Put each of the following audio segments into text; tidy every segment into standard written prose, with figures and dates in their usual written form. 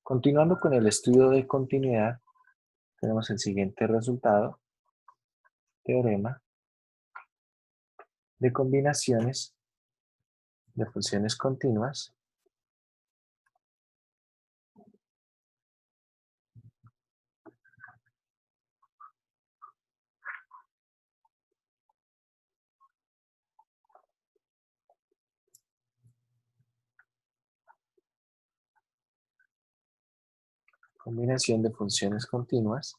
Continuando con el estudio de continuidad, tenemos el siguiente resultado: teorema de combinaciones de funciones continuas combinación de funciones continuas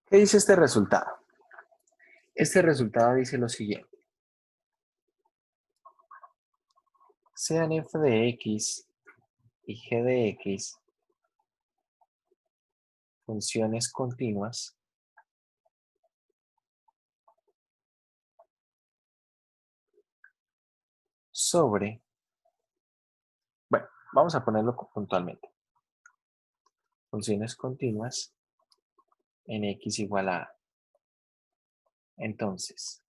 ¿Qué dice este resultado? Este resultado dice lo siguiente: sean f de x y g de x funciones continuas sobre, bueno, vamos a ponerlo puntualmente, funciones continuas en x igual a a. Entonces,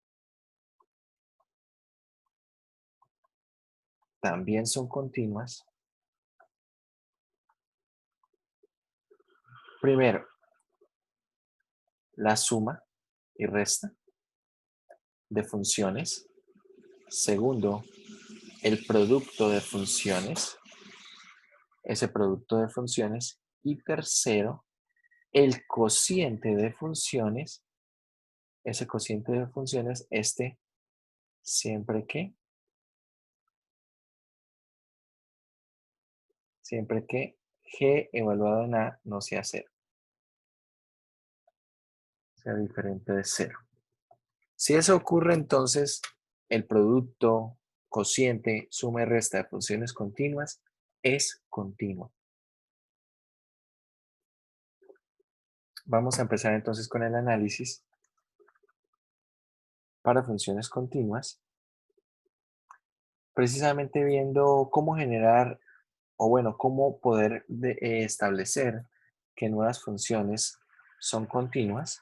también son continuas, primero, la suma y resta de funciones. Segundo, el producto de funciones, ese producto de funciones. Y tercero, el cociente de funciones, ese cociente de funciones, siempre que g evaluado en a no sea 0, sea diferente de 0. Si eso ocurre, entonces el producto, cociente, suma y resta de funciones continuas es continuo. Vamos a empezar entonces con el análisis para funciones continuas, precisamente viendo cómo generar, o bueno, cómo poder establecer que nuevas funciones son continuas.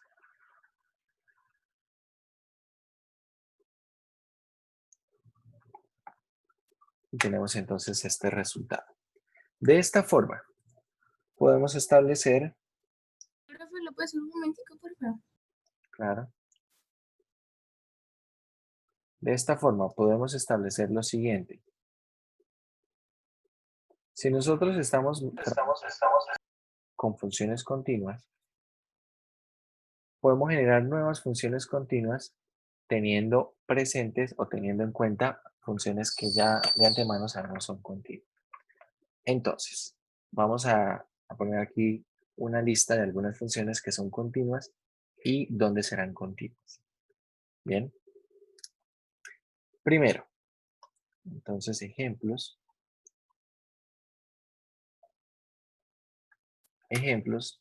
Y tenemos entonces este resultado. De esta forma, podemos establecer, Profe, ¿lo puedes un momentico, por favor? claro, de esta forma podemos establecer lo siguiente. Si nosotros estamos con funciones continuas, podemos generar nuevas funciones continuas teniendo presentes o teniendo en cuenta funciones que ya de antemano sabemos son continuas. Entonces, vamos a poner aquí una lista de algunas funciones que son continuas y dónde serán continuas. Bien. Primero, entonces ejemplos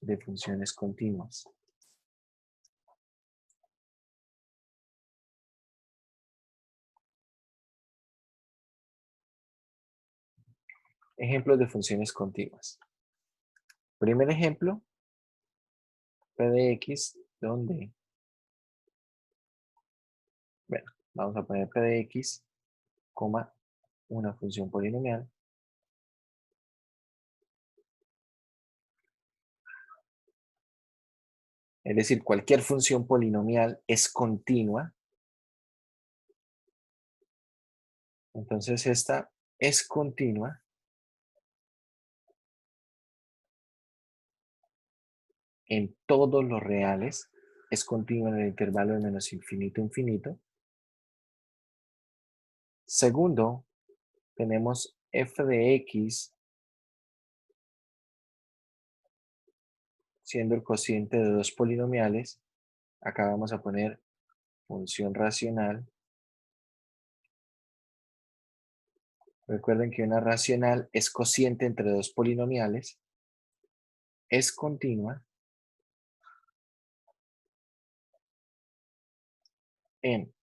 de funciones continuas. Ejemplos de funciones continuas. Primer ejemplo, p de x, donde, bueno, vamos a poner p de x, coma, una función polinomial. Es decir, cualquier función polinomial es continua. Entonces esta es continua en todos los reales, es continua en el intervalo de menos infinito a infinito. Segundo, tenemos f de x siendo el cociente de dos polinomiales. Acá vamos a poner función racional. Recuerden que una racional es cociente entre dos polinomiales, es continua en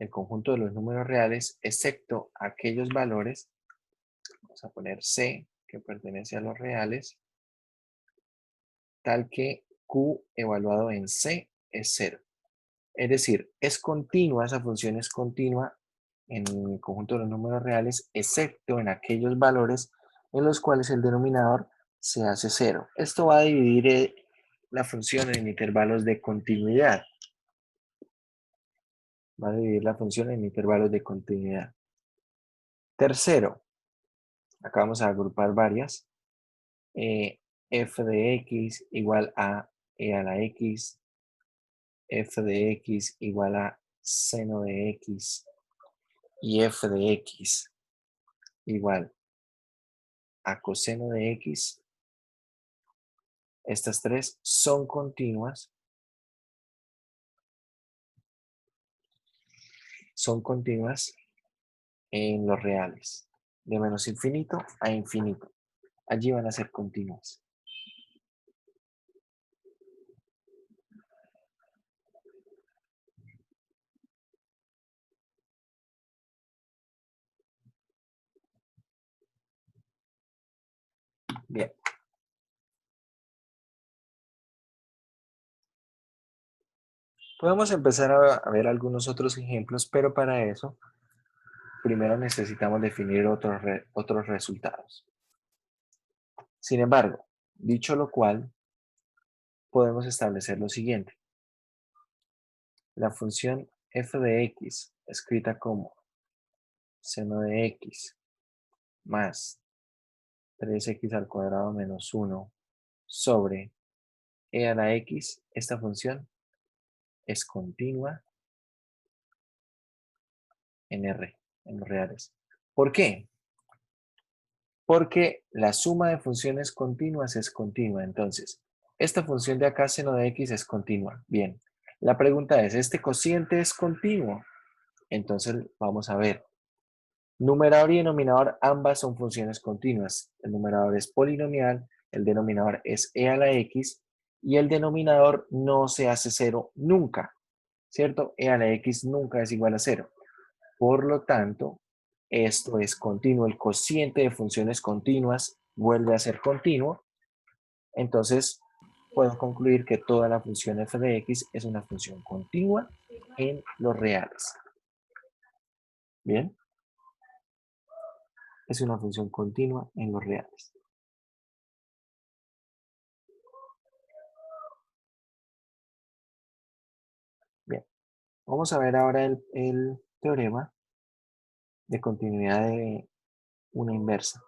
el conjunto de los números reales, excepto aquellos valores Vamos a poner C, que pertenece a los reales, tal que Q evaluado en C es 0. Es decir, es continua, esa función es continua en el conjunto de los números reales, excepto en aquellos valores en los cuales el denominador se hace 0. Esto va a dividir la función en intervalos de continuidad. Va a dividir la función en intervalos de continuidad. Tercero, acá vamos a agrupar varias. F de x igual a e a la x, f de x igual a seno de x y f de x igual a coseno de x. Estas tres son continuas. Son continuas en los reales. De menos infinito a infinito. Allí van a ser continuas. Bien. Podemos empezar a ver algunos otros ejemplos, pero para eso primero necesitamos definir otros resultados. Sin embargo, dicho lo cual, podemos establecer lo siguiente. La función f de x, escrita como seno de x más 3x al cuadrado menos 1 sobre e a la x, esta función es continua en R, en los reales. ¿Por qué? Porque la suma de funciones continuas es continua. Entonces, esta función de acá, seno de x, es continua. Bien. La pregunta es, ¿este cociente es continuo? Entonces, vamos a ver. Numerador y denominador, ambas son funciones continuas. El numerador es polinomial, el denominador es e a la x, y el denominador no se hace 0 nunca, ¿cierto? E a la x nunca es igual a 0. Por lo tanto, esto es continuo. El cociente de funciones continuas vuelve a ser continuo. Entonces, puedo concluir que toda la función f de x es una función continua en los reales. ¿Bien? Es una función continua en los reales. Bien. Vamos a ver ahora el teorema de continuidad de una inversa.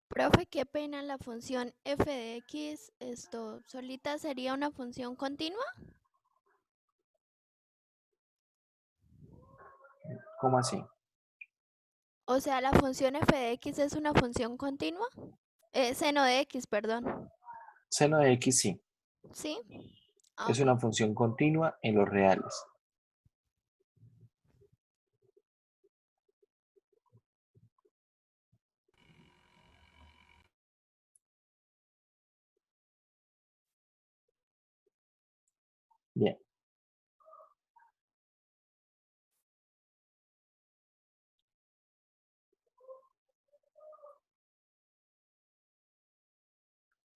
Profe, qué pena, la función f de x, esto solita sería una función continua. ¿Cómo así? O sea, la función f de x es una función continua. Seno de x, perdón. Seno de x sí. ¿Sí? Ah, Es ok. una función continua en los reales. Bien.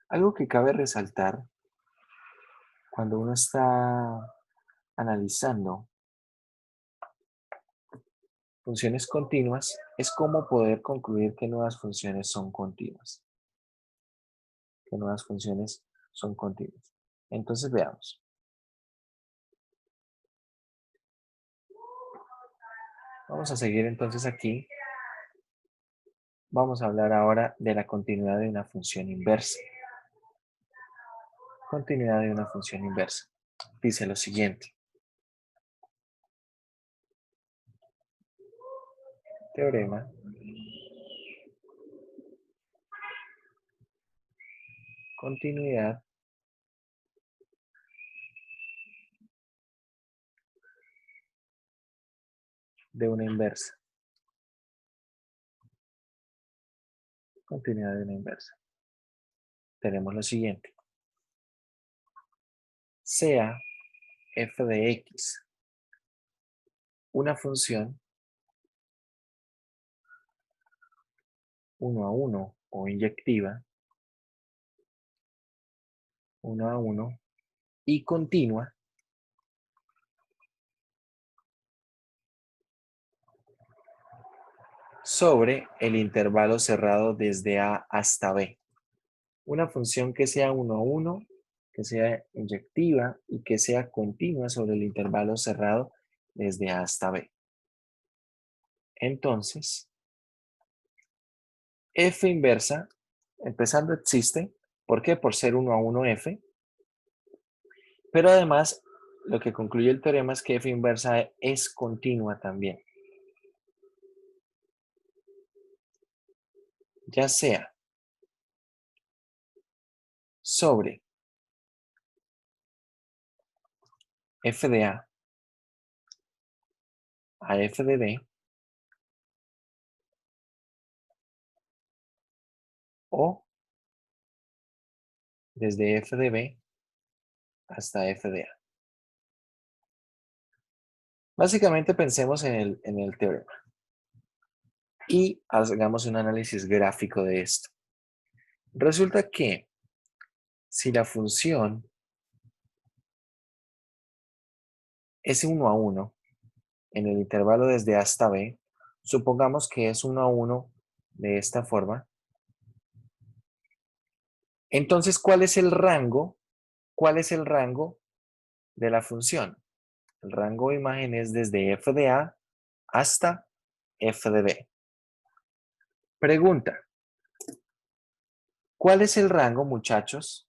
Algo que cabe resaltar cuando uno está analizando funciones continuas es cómo poder concluir que nuevas funciones son continuas. Que nuevas funciones son continuas. Entonces veamos. Vamos a seguir entonces aquí. Vamos a hablar ahora de la continuidad de una función inversa. Continuidad de una función inversa. Dice lo siguiente. Teorema continuidad de una inversa. Continuidad de una inversa. Tenemos lo siguiente. Sea f de x una función 1 a 1 o inyectiva, 1 a 1, y continua, sobre el intervalo cerrado desde A hasta B. Una función que sea 1 a 1, que sea inyectiva y que sea continua sobre el intervalo cerrado desde A hasta B. Entonces, f inversa, empezando existe. ¿Por qué? Por ser 1 a 1 f. Pero además, lo que concluye el teorema es que f inversa es continua también. Ya sea sobre f de A f de B, o desde f de B hasta f de A. Básicamente pensemos en el teorema y hagamos un análisis gráfico de esto. Resulta que si la función es 1 a 1 en el intervalo desde A hasta B, supongamos que es 1 a 1 de esta forma. Entonces, ¿cuál es el rango? ¿Cuál es el rango de la función? El rango de imagen es desde f de A hasta f de B. Pregunta. ¿Cuál es el rango, muchachos,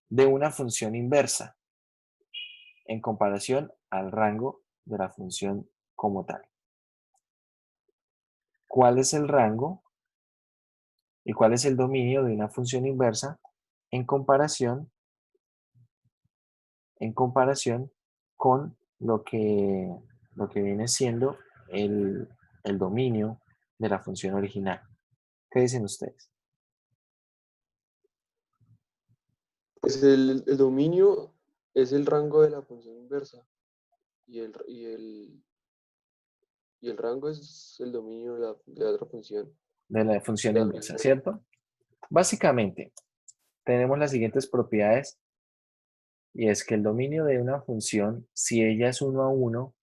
de una función inversa en comparación al rango de la función como tal? ¿Cuál es el rango y cuál es el dominio de una función inversa en comparación con lo que viene siendo el dominio de la función original? ¿Qué dicen ustedes? Pues el dominio es el rango de la función inversa y el rango es el dominio de la otra función. De la función La inversa, misma. ¿cierto? Básicamente, tenemos las siguientes propiedades, y es que el dominio de una función, si ella es 1 a 1,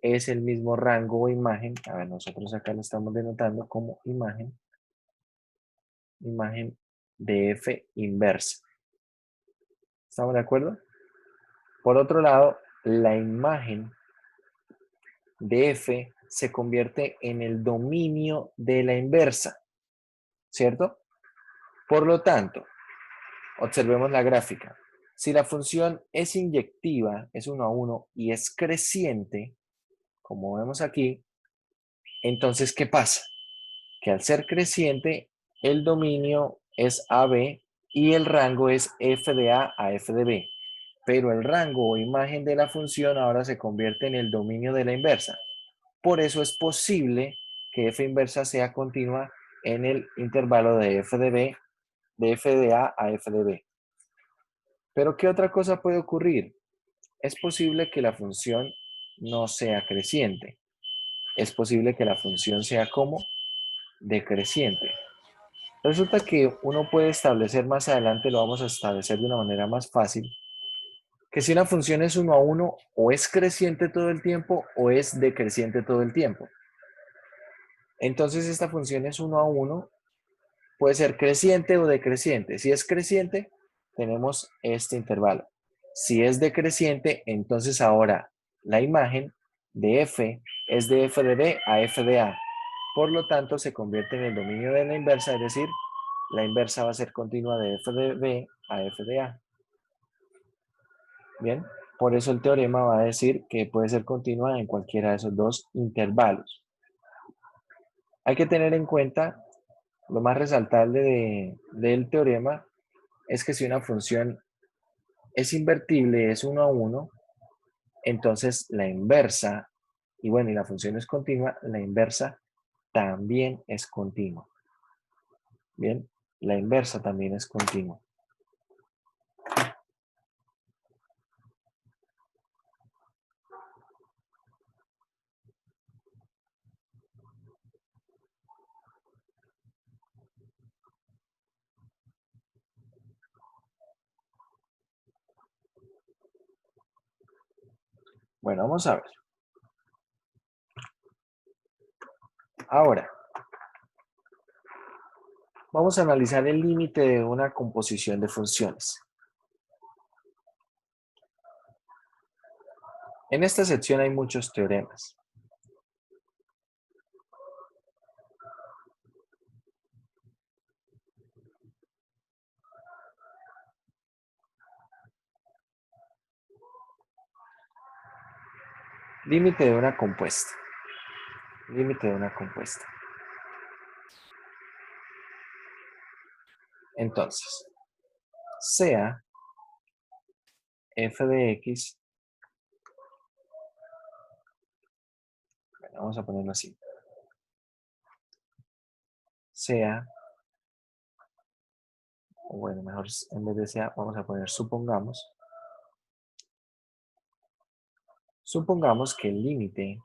es el mismo rango o imagen. A ver, nosotros acá lo estamos denotando como imagen de f inversa. ¿Estamos de acuerdo? Por otro lado, la imagen de f se convierte en el dominio de la inversa, ¿cierto? Por lo tanto, observemos la gráfica. Si la función es inyectiva, es 1 a 1 y es creciente, como vemos aquí, entonces, ¿qué pasa? Que al ser creciente, el dominio es AB y el rango es f de A f de B. Pero el rango o imagen de la función ahora se convierte en el dominio de la inversa. Por eso es posible que f inversa sea continua en el intervalo de f de B, de f de A f de B. Pero ¿qué otra cosa puede ocurrir? Es posible que la función no sea creciente. Es posible que la función sea como decreciente. Resulta que uno puede establecer más adelante, lo vamos a establecer de una manera más fácil, que si una función es 1 a 1, o es creciente todo el tiempo o es decreciente todo el tiempo. Entonces esta función es 1 a 1, puede ser creciente o decreciente. Si es creciente, tenemos este intervalo. Si es decreciente, entonces ahora la imagen de f es de f de b a f de a. Por lo tanto, se convierte en el dominio de la inversa, es decir, la inversa va a ser continua de f de b a f de a. Bien, por eso el teorema va a decir que puede ser continua en cualquiera de esos dos intervalos. Hay que tener en cuenta, lo más resaltable del teorema es que si una función es invertible, es 1 a 1, entonces la inversa, y bueno, y la función es continua, la inversa también es continua. Bien, la inversa también es continua. Bueno, vamos a ver. Ahora, vamos a analizar el límite de una composición de funciones. En esta sección hay muchos teoremas. Límite de una compuesta. Límite de una compuesta. Entonces, sea f de x, bueno, vamos a ponerlo así, sea, o bueno, mejor en vez de sea, vamos a poner supongamos que el límite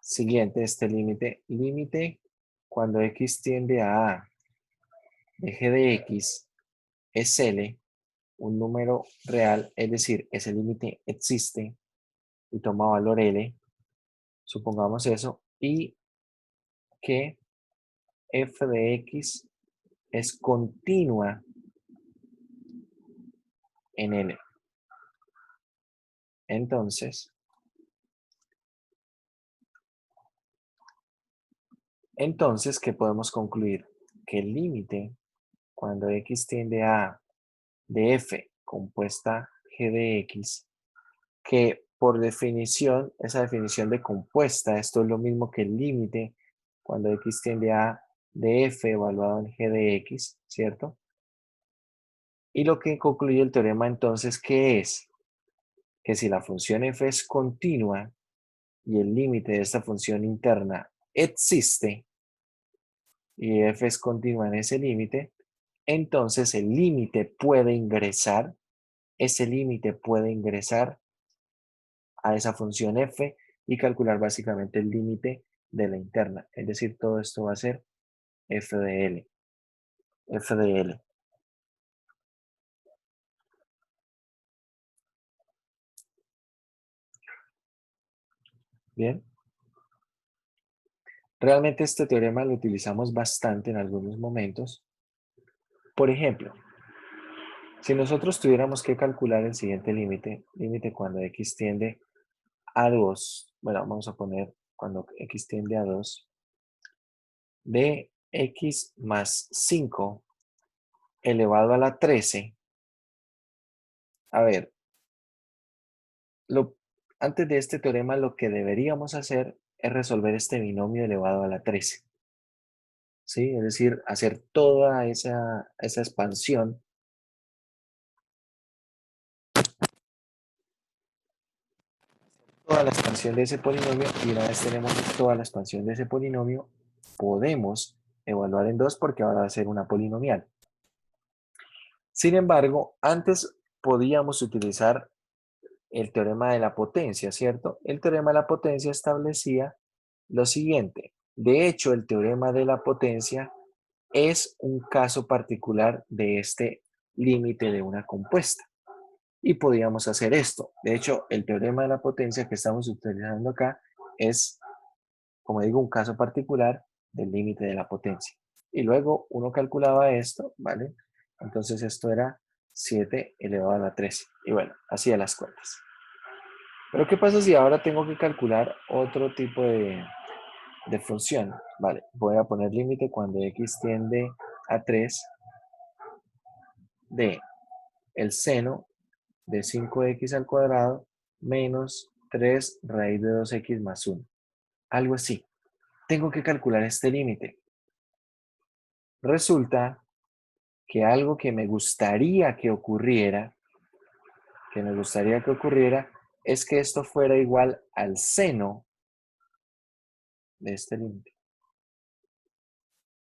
siguiente, este límite cuando x tiende a de g de x es L, un número real, es decir, ese límite existe y toma valor L, supongamos eso, y que f de x es continua en L. Entonces, ¿qué podemos concluir? Que el límite cuando x tiende a de f compuesta g de x, que por definición, esa definición de compuesta, esto es lo mismo que el límite cuando x tiende a de f evaluado en g de x, ¿cierto? Y lo que concluye el teorema entonces, ¿qué es? Que si la función f es continua y el límite de esta función interna existe, y f es continua en ese límite, entonces el límite puede ingresar, ese límite puede ingresar a esa función f y calcular básicamente el límite de la interna. Es decir, todo esto va a ser f de L. F de L. Bien. Realmente este teorema lo utilizamos bastante en algunos momentos. Por ejemplo, si nosotros tuviéramos que calcular el siguiente límite cuando x tiende a 2, bueno, vamos a poner cuando x tiende a 2, de x más 5 elevado a la 13. A ver, antes de este teorema lo que deberíamos hacer es resolver este binomio elevado a la 13. ¿Sí? Es decir, hacer toda esa expansión. Toda la expansión de ese polinomio, y una vez tenemos toda la expansión de ese polinomio, podemos evaluar en 2 porque ahora va a ser una polinomial. Sin embargo, antes podíamos utilizar el teorema de la potencia, ¿cierto? El teorema de la potencia establecía lo siguiente. De hecho, el teorema de la potencia es un caso particular de este límite de una compuesta. Y podíamos hacer esto. De hecho, el teorema de la potencia que estamos utilizando acá es, como digo, un caso particular del límite de la potencia. Y luego uno calculaba esto, ¿vale? Entonces esto era 7 elevado a la 13. Y bueno, hacía las cuentas. Pero ¿qué pasa si ahora tengo que calcular otro tipo de función? Vale, voy a poner límite cuando x tiende a 3 de el seno de 5x al cuadrado menos 3 raíz de 2x más 1. Algo así. Tengo que calcular este límite. Resulta que algo que me gustaría que ocurriera, es que esto fuera igual al seno de este límite.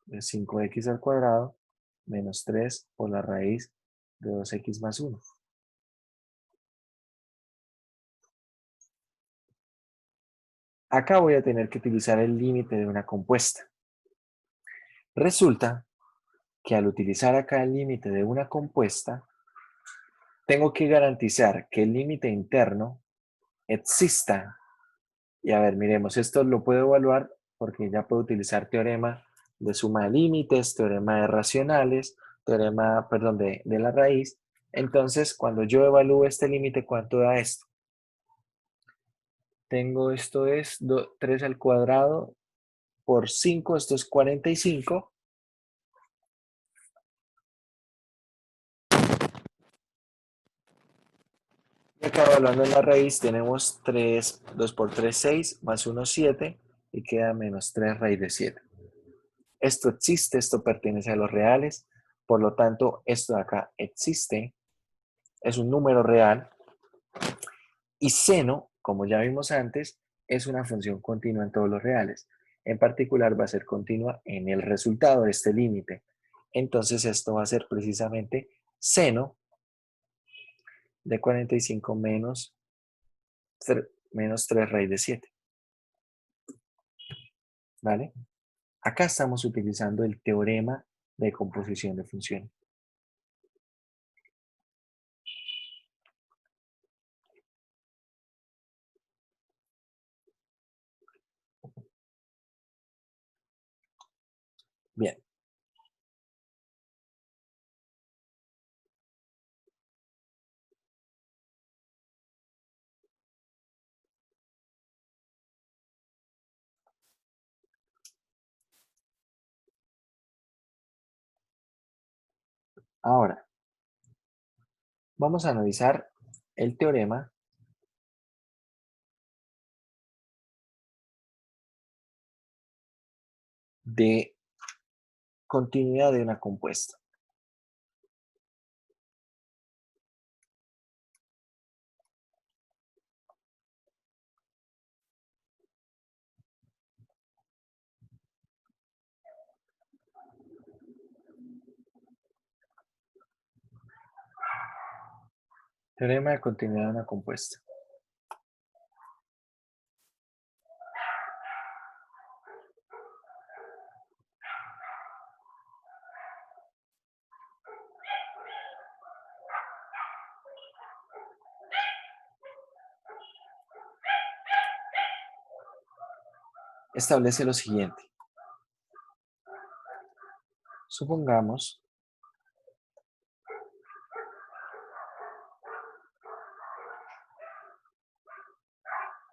De 5x al cuadrado menos 3 por la raíz de 2x más 1. Acá voy a tener que utilizar el límite de una compuesta. Resulta que al utilizar acá el límite de una compuesta, tengo que garantizar que el límite interno exista. Y a ver, miremos, esto lo puedo evaluar porque ya puedo utilizar teorema de suma de límites, teorema de racionales, teorema, perdón, de la raíz. Entonces, cuando yo evalúo este límite, ¿cuánto da esto? Tengo esto es 3 al cuadrado por 5, esto es 45. Y acá evaluando en la raíz tenemos 3, 2 por 3, 6, más 1, 7, y queda menos 3 raíz de 7. Esto existe, esto pertenece a los reales, por lo tanto, esto de acá existe, es un número real, y seno, como ya vimos antes, es una función continua en todos los reales. En particular va a ser continua en el resultado de este límite. Entonces esto va a ser precisamente seno de 45 menos 3 raíz de 7. ¿Vale? Acá estamos utilizando el teorema de composición de funciones. Bien. Ahora, vamos a analizar el teorema de continuidad de una compuesta. Teorema de continuidad de una compuesta. Establece lo siguiente. Supongamos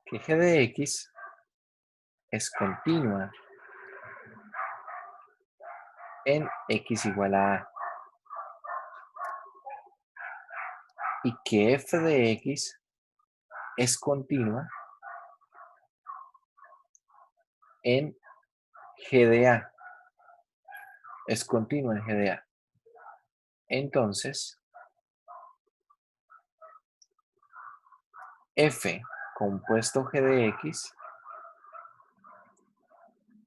que g de x es continua en x igual a a y que f de x es continua en g de a. Es continua en g de a. Entonces, f compuesto g de x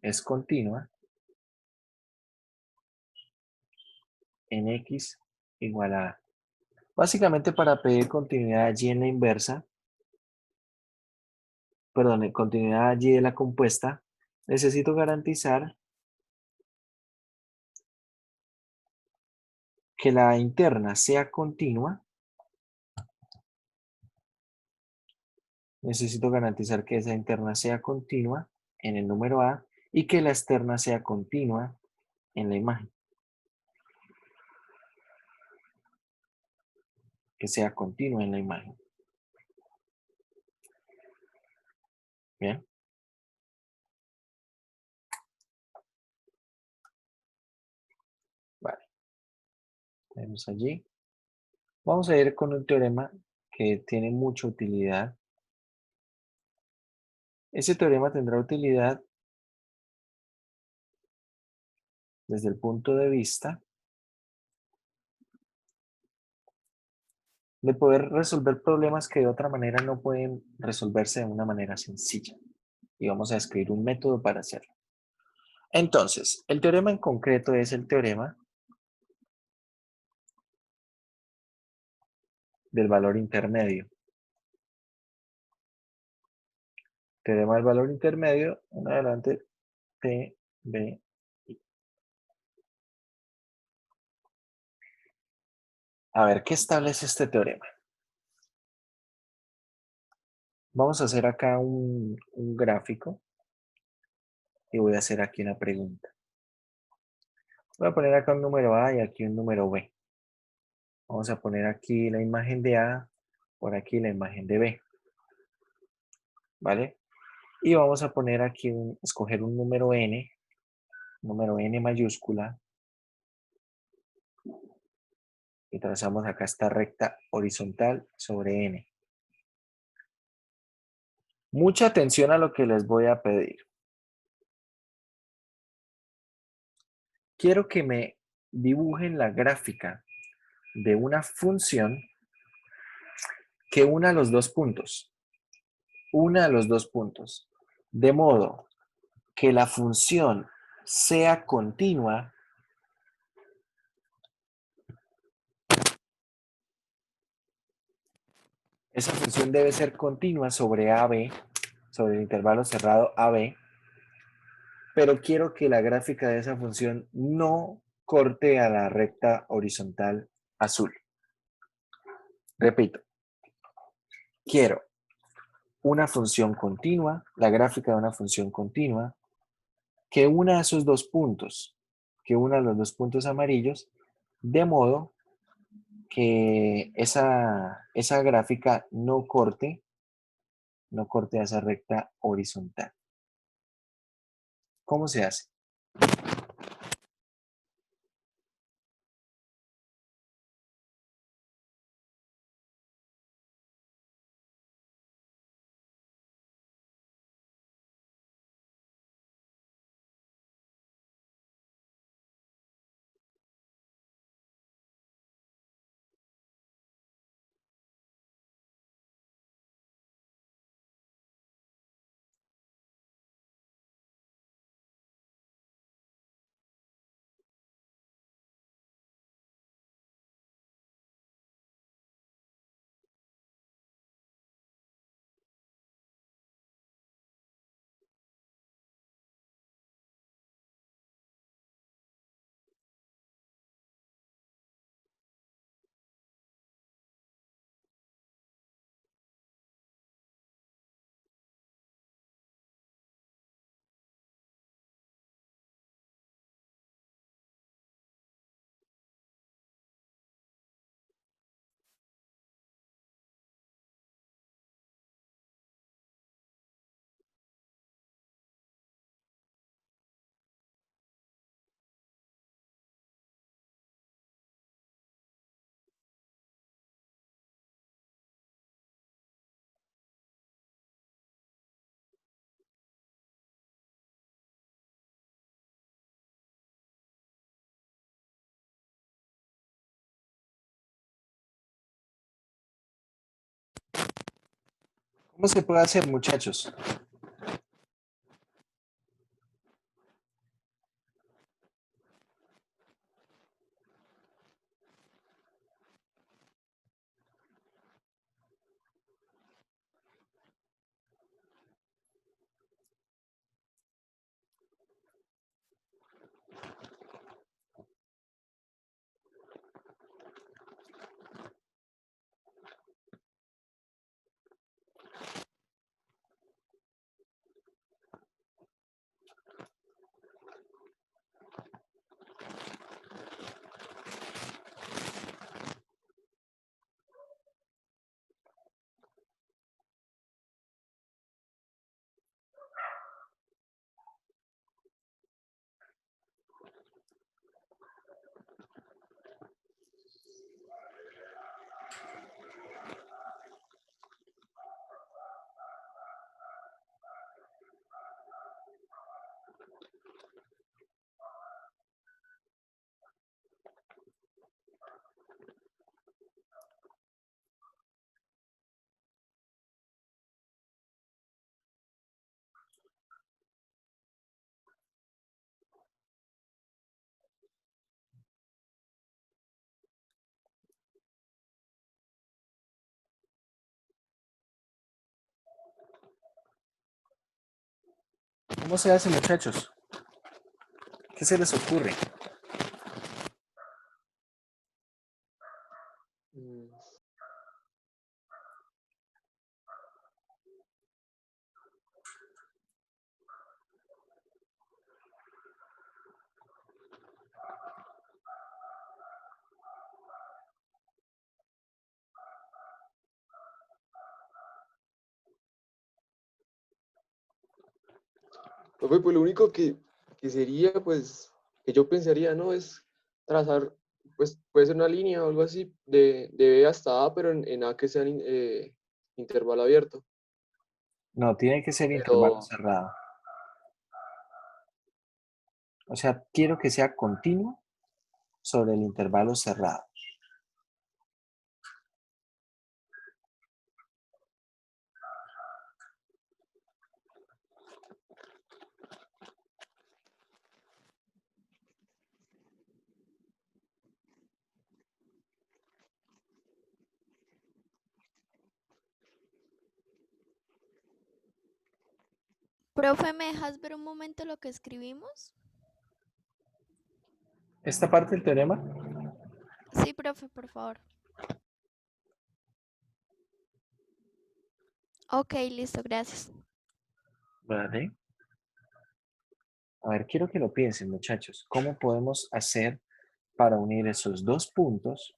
es continua en x igual a a. Básicamente para pedir continuidad allí en la inversa, perdón, continuidad allí de la compuesta, necesito garantizar que la interna sea continua. Necesito garantizar que esa interna sea continua en el número A y que la externa sea continua en la imagen. Que sea continua en la imagen. Bien. Vale. Vemos allí. Vamos a ir con un teorema que tiene mucha utilidad. Ese teorema tendrá utilidad desde el punto de vista de poder resolver problemas que de otra manera no pueden resolverse de una manera sencilla. Y vamos a escribir un método para hacerlo. Entonces, el teorema en concreto es el teorema del valor intermedio. Teorema del valor intermedio, en adelante, T, B, I. A ver, ¿qué establece este teorema? Vamos a hacer acá un gráfico y voy a hacer aquí una pregunta. Voy a poner acá un número A y aquí un número B. Vamos a poner aquí la imagen de A, por aquí la imagen de B. ¿Vale? Y vamos a poner aquí, escoger un número N mayúscula, y trazamos acá esta recta horizontal sobre N. Mucha atención a lo que les voy a pedir. Quiero que me dibujen la gráfica de una función que una los dos puntos. Una de los dos puntos. De modo que la función sea continua. Esa función debe ser continua sobre AB, sobre el intervalo cerrado AB, pero quiero que la gráfica de esa función no corte a la recta horizontal azul. Repito, quiero una función continua, la gráfica de una función continua, que una de esos dos puntos, que una de los dos puntos amarillos, de modo que esa gráfica no corte a esa recta horizontal. ¿Cómo se hace? ¿Cómo se puede hacer, muchachos? ¿Cómo se hace, muchachos? ¿Qué se les ocurre? Mm, Profe, pues lo único que sería, pues, que yo pensaría, ¿no? Es trazar, pues, puede ser una línea o algo así, de B hasta A, pero en A que sea intervalo abierto. No, tiene que ser intervalo Pero, cerrado. O sea, quiero que sea continuo sobre el intervalo cerrado. Profe, ¿me dejas ver un momento lo que escribimos? Esta parte del teorema, Sí, profe, por favor. Ok, listo, gracias. ¿vale? A ver, quiero que lo piensen, muchachos. ¿Cómo podemos hacer para unir esos dos puntos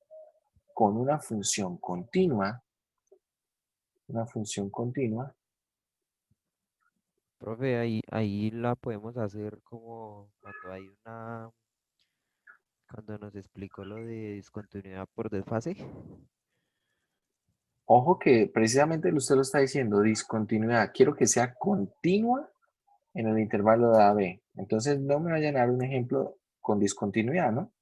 con una función continua? Una función continua. Profe, ahí la podemos hacer como cuando hay cuando nos explicó lo de discontinuidad por desfase. Ojo que precisamente usted lo está diciendo, discontinuidad. Quiero que sea continua en el intervalo de A a B. Entonces no me vayan a dar un ejemplo con discontinuidad, ¿no?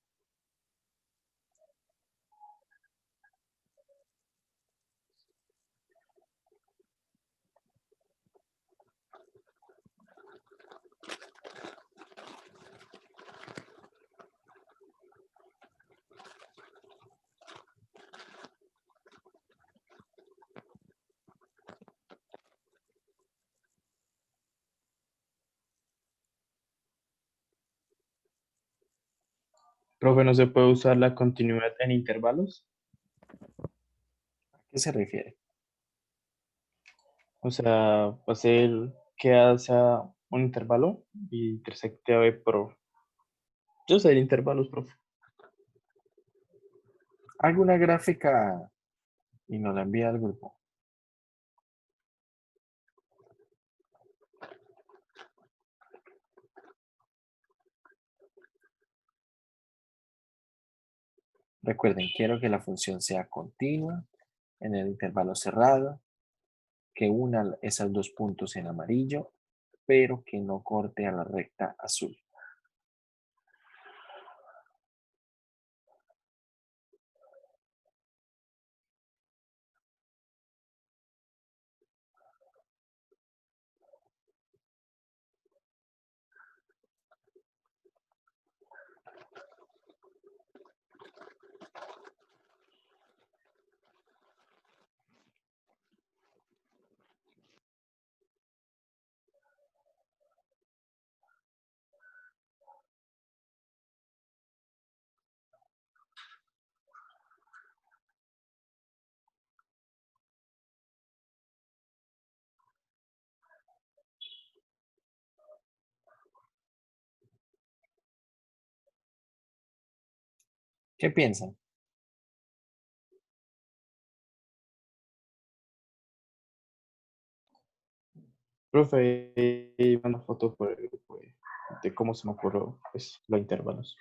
Profe, ¿no se puede usar la continuidad en intervalos? ¿A qué se refiere? O sea, hacer que A sea un intervalo y intersecte a B por... Yo sé intervalos, profe. Hago una gráfica y nos la envía al grupo. Recuerden, quiero que la función sea continua en el intervalo cerrado, que una esos dos puntos en amarillo, pero que no corte a la recta azul. ¿Qué piensan? Profe, manda foto por el grupo de cómo se me ocurrió pues, los intervalos.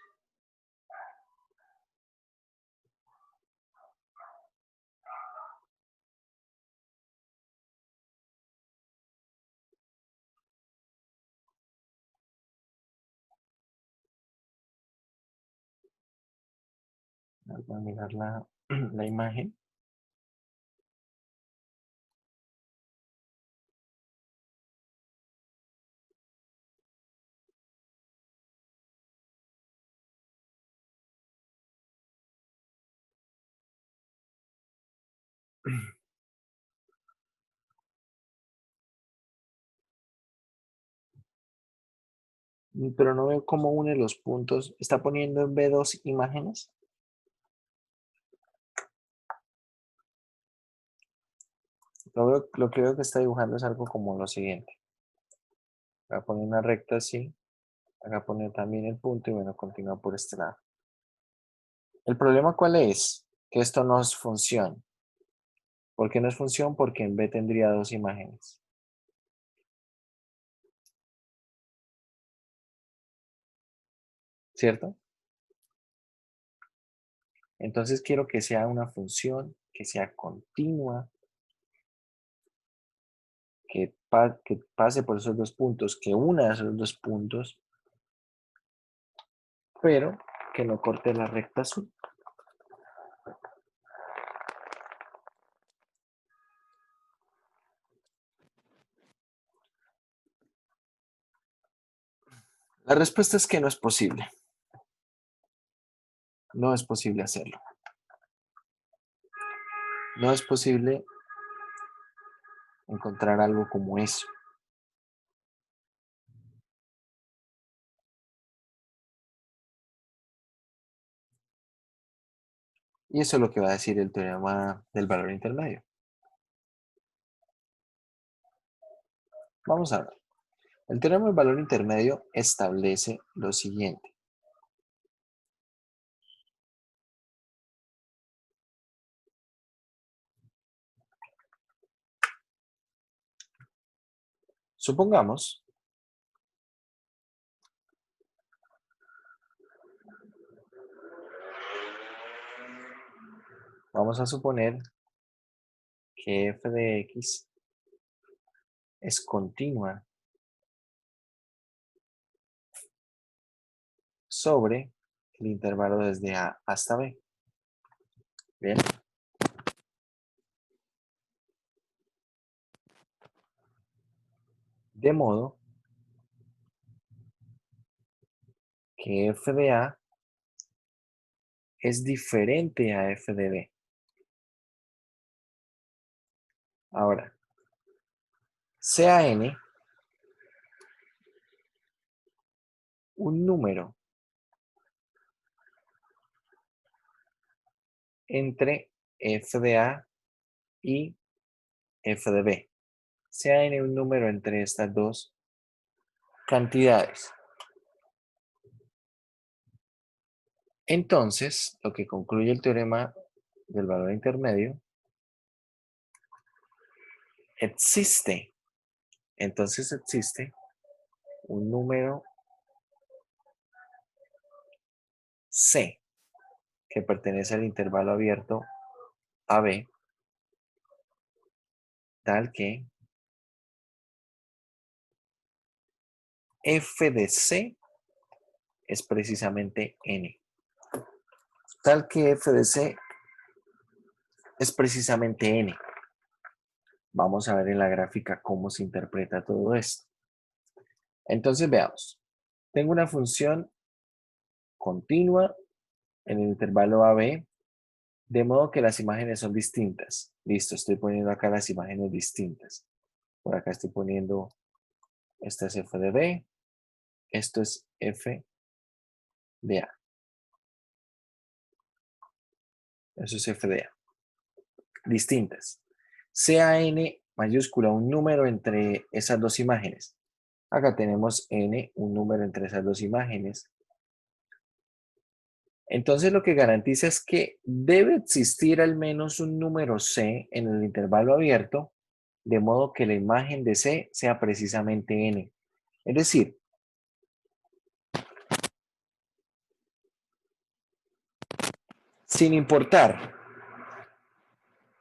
Voy a mirar la imagen. Pero no veo cómo une los puntos. ¿Está poniendo en B dos imágenes? Lo que veo que está dibujando es algo como lo siguiente. Voy a poner una recta así. Acá poner también el punto y bueno, continúa por este lado. ¿El problema cuál es? Que esto no es función. ¿Por qué no es función? Porque en B tendría dos imágenes. ¿Cierto? Entonces quiero que sea una función, que sea continua, que pase por esos dos puntos, que una esos dos puntos, pero que no corte la recta azul. La respuesta es que no es posible. No es posible hacerlo. No es posible encontrar algo como eso. Y eso es lo que va a decir el teorema del valor intermedio. Vamos a ver. El teorema del valor intermedio establece lo siguiente. Supongamos vamos a suponer que f de x es continua sobre el intervalo desde A hasta B. Bien. De modo que f de A es diferente a f de B. Ahora, sea n un número entre f de A y f de B. Sea n un número entre estas dos cantidades. Entonces, lo que concluye el teorema del valor intermedio, existe un número C que pertenece al intervalo abierto AB, tal que f de C es precisamente n. Tal que f de C es precisamente n. Vamos a ver en la gráfica cómo se interpreta todo esto. Entonces veamos. Tengo una función continua en el intervalo AB, de modo que las imágenes son distintas. Listo, estoy poniendo acá las imágenes distintas. Por acá estoy poniendo, esta es f de B, esto es f de A. Eso es f de A. Distintas. Sea n mayúscula un número entre esas dos imágenes. Acá tenemos n, un número entre esas dos imágenes. Entonces lo que garantiza es que debe existir al menos un número C en el intervalo abierto, de modo que la imagen de C sea precisamente n. Es decir, sin importar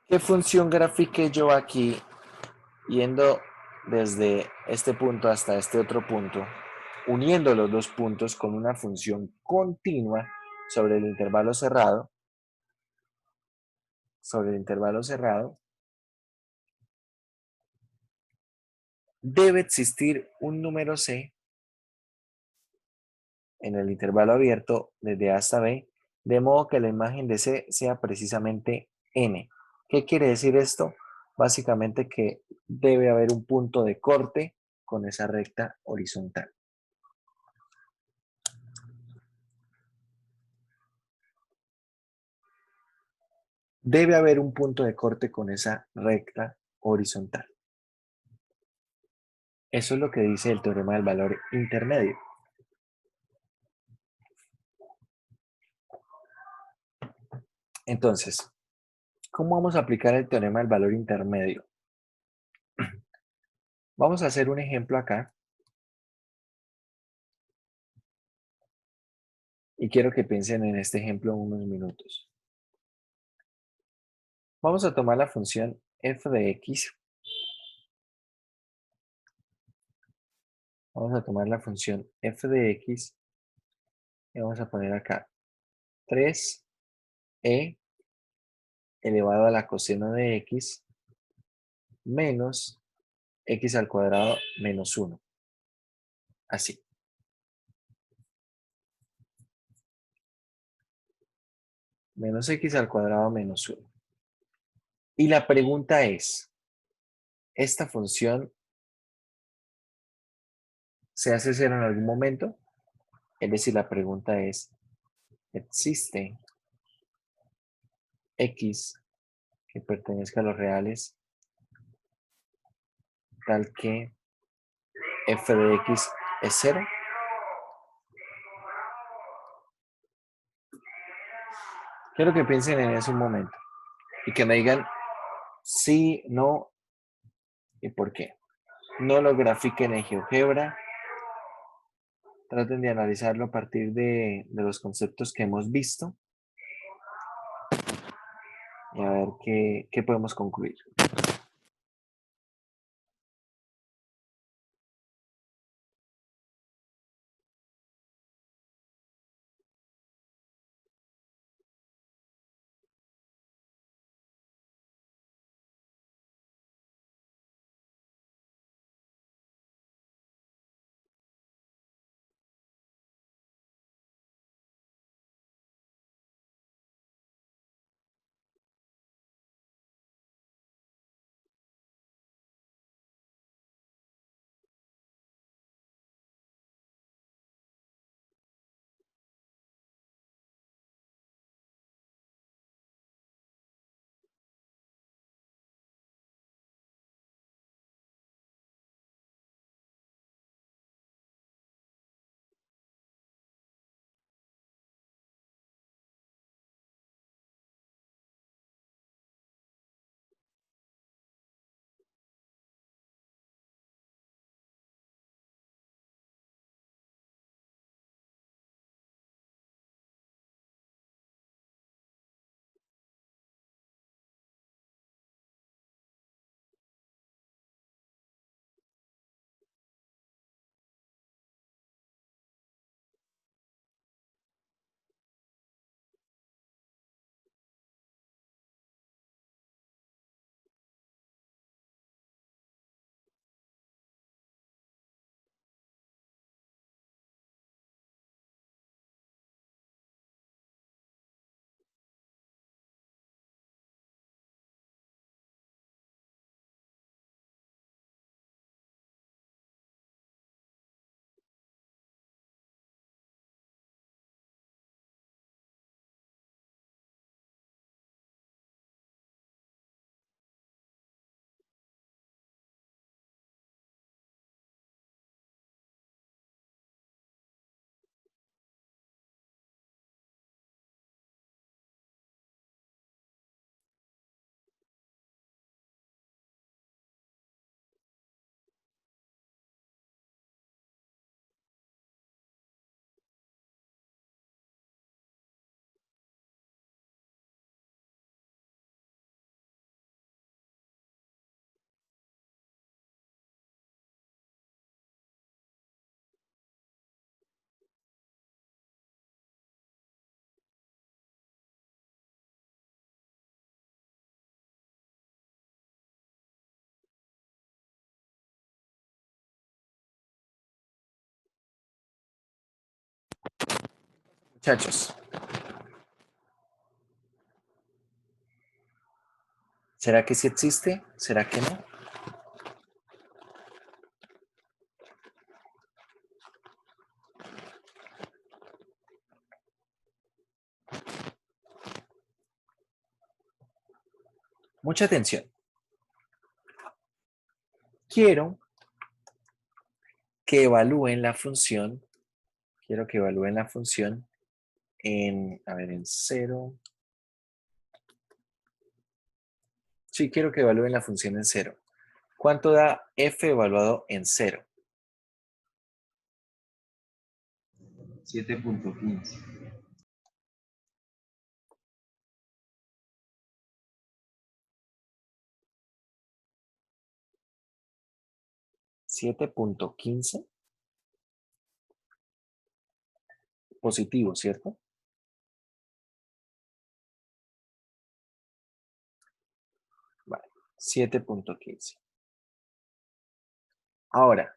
qué función grafique yo aquí, yendo desde este punto hasta este otro punto, uniendo los dos puntos con una función continua sobre el intervalo cerrado, debe existir un número C en el intervalo abierto desde A hasta B, de modo que la imagen de C sea precisamente n. ¿Qué quiere decir esto? Básicamente que debe haber un punto de corte con esa recta horizontal. debe haber un punto de corte con esa recta horizontal. Eso es lo que dice el teorema del valor intermedio. Entonces, ¿cómo vamos a aplicar el teorema del valor intermedio? Vamos a hacer un ejemplo acá. Y quiero que piensen en este ejemplo unos minutos. Vamos a tomar la función f de x. Vamos a tomar la función f de x y vamos a poner acá 3e elevado a la coseno de x menos x al cuadrado menos 1. Así. Menos x al cuadrado menos 1. Y la pregunta es, ¿esta función se hace cero en algún momento? Es decir, la pregunta es, ¿existe x que pertenezca a los reales tal que f de x es 0? Quiero que piensen en eso un momento y que me digan sí, no y por qué. No lo grafiquen en GeoGebra. Traten de analizarlo a partir de los conceptos que hemos visto y a ver qué podemos concluir. Muchachos, ¿será que sí existe? ¿Será que no? Mucha atención. Quiero que evalúen la función. Quiero que evalúen la función en 0. Sí, quiero que evalúen la función en 0. ¿Cuánto da f evaluado en 0? 7.15. 7.15. Positivo, ¿cierto? Vale, 7.15. Ahora,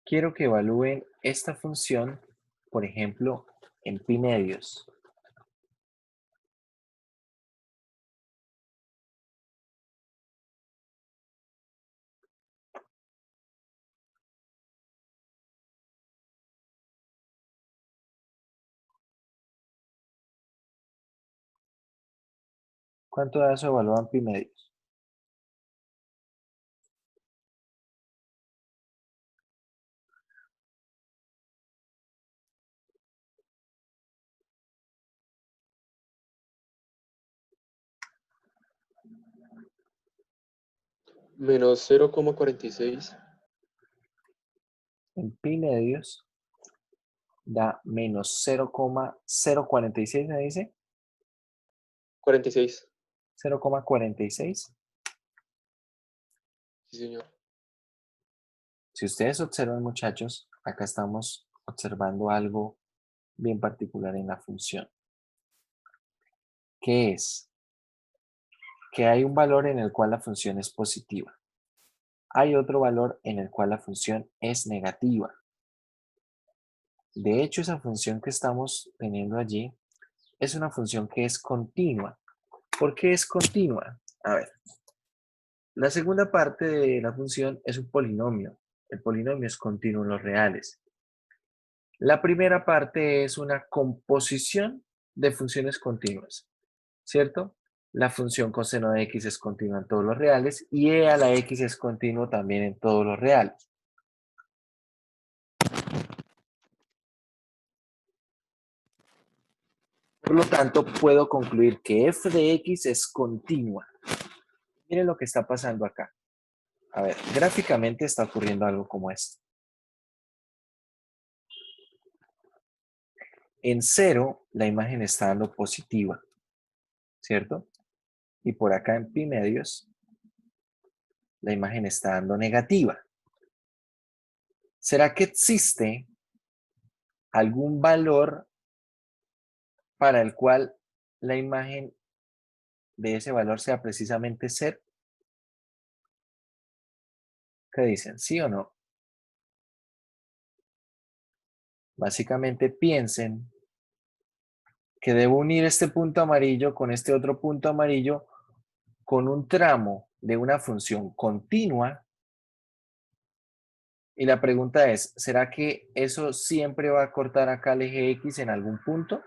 quiero que evalúen esta función, por ejemplo, en pi medios. ¿Cuánto da eso evaluado en pi medios? Menos 0,46. En pi medios da menos 0,046, ¿me dice? 46. 0,46. Sí, señor. Si ustedes observan, muchachos, acá estamos observando algo bien particular en la función. ¿Qué es? Que hay un valor en el cual la función es positiva. Hay otro valor en el cual la función es negativa. De hecho, esa función que estamos teniendo allí es una función que es continua. ¿Por qué es continua? A ver, la segunda parte de la función es un polinomio. El polinomio es continuo en los reales. La primera parte es una composición de funciones continuas, ¿cierto? La función coseno de x es continua en todos los reales y e a la x es continuo también en todos los reales. Por lo tanto, puedo concluir que f de x es continua. Miren lo que está pasando acá. A ver, gráficamente está ocurriendo algo como esto. En 0, la imagen está dando positiva, ¿cierto? Y por acá en pi medios, la imagen está dando negativa. ¿Será que existe algún valor para el cual la imagen de ese valor sea precisamente 0? ¿Qué dicen? ¿Sí o no? Básicamente piensen que debo unir este punto amarillo con este otro punto amarillo con un tramo de una función continua. Y la pregunta es, ¿será que eso siempre va a cortar acá el eje X en algún punto?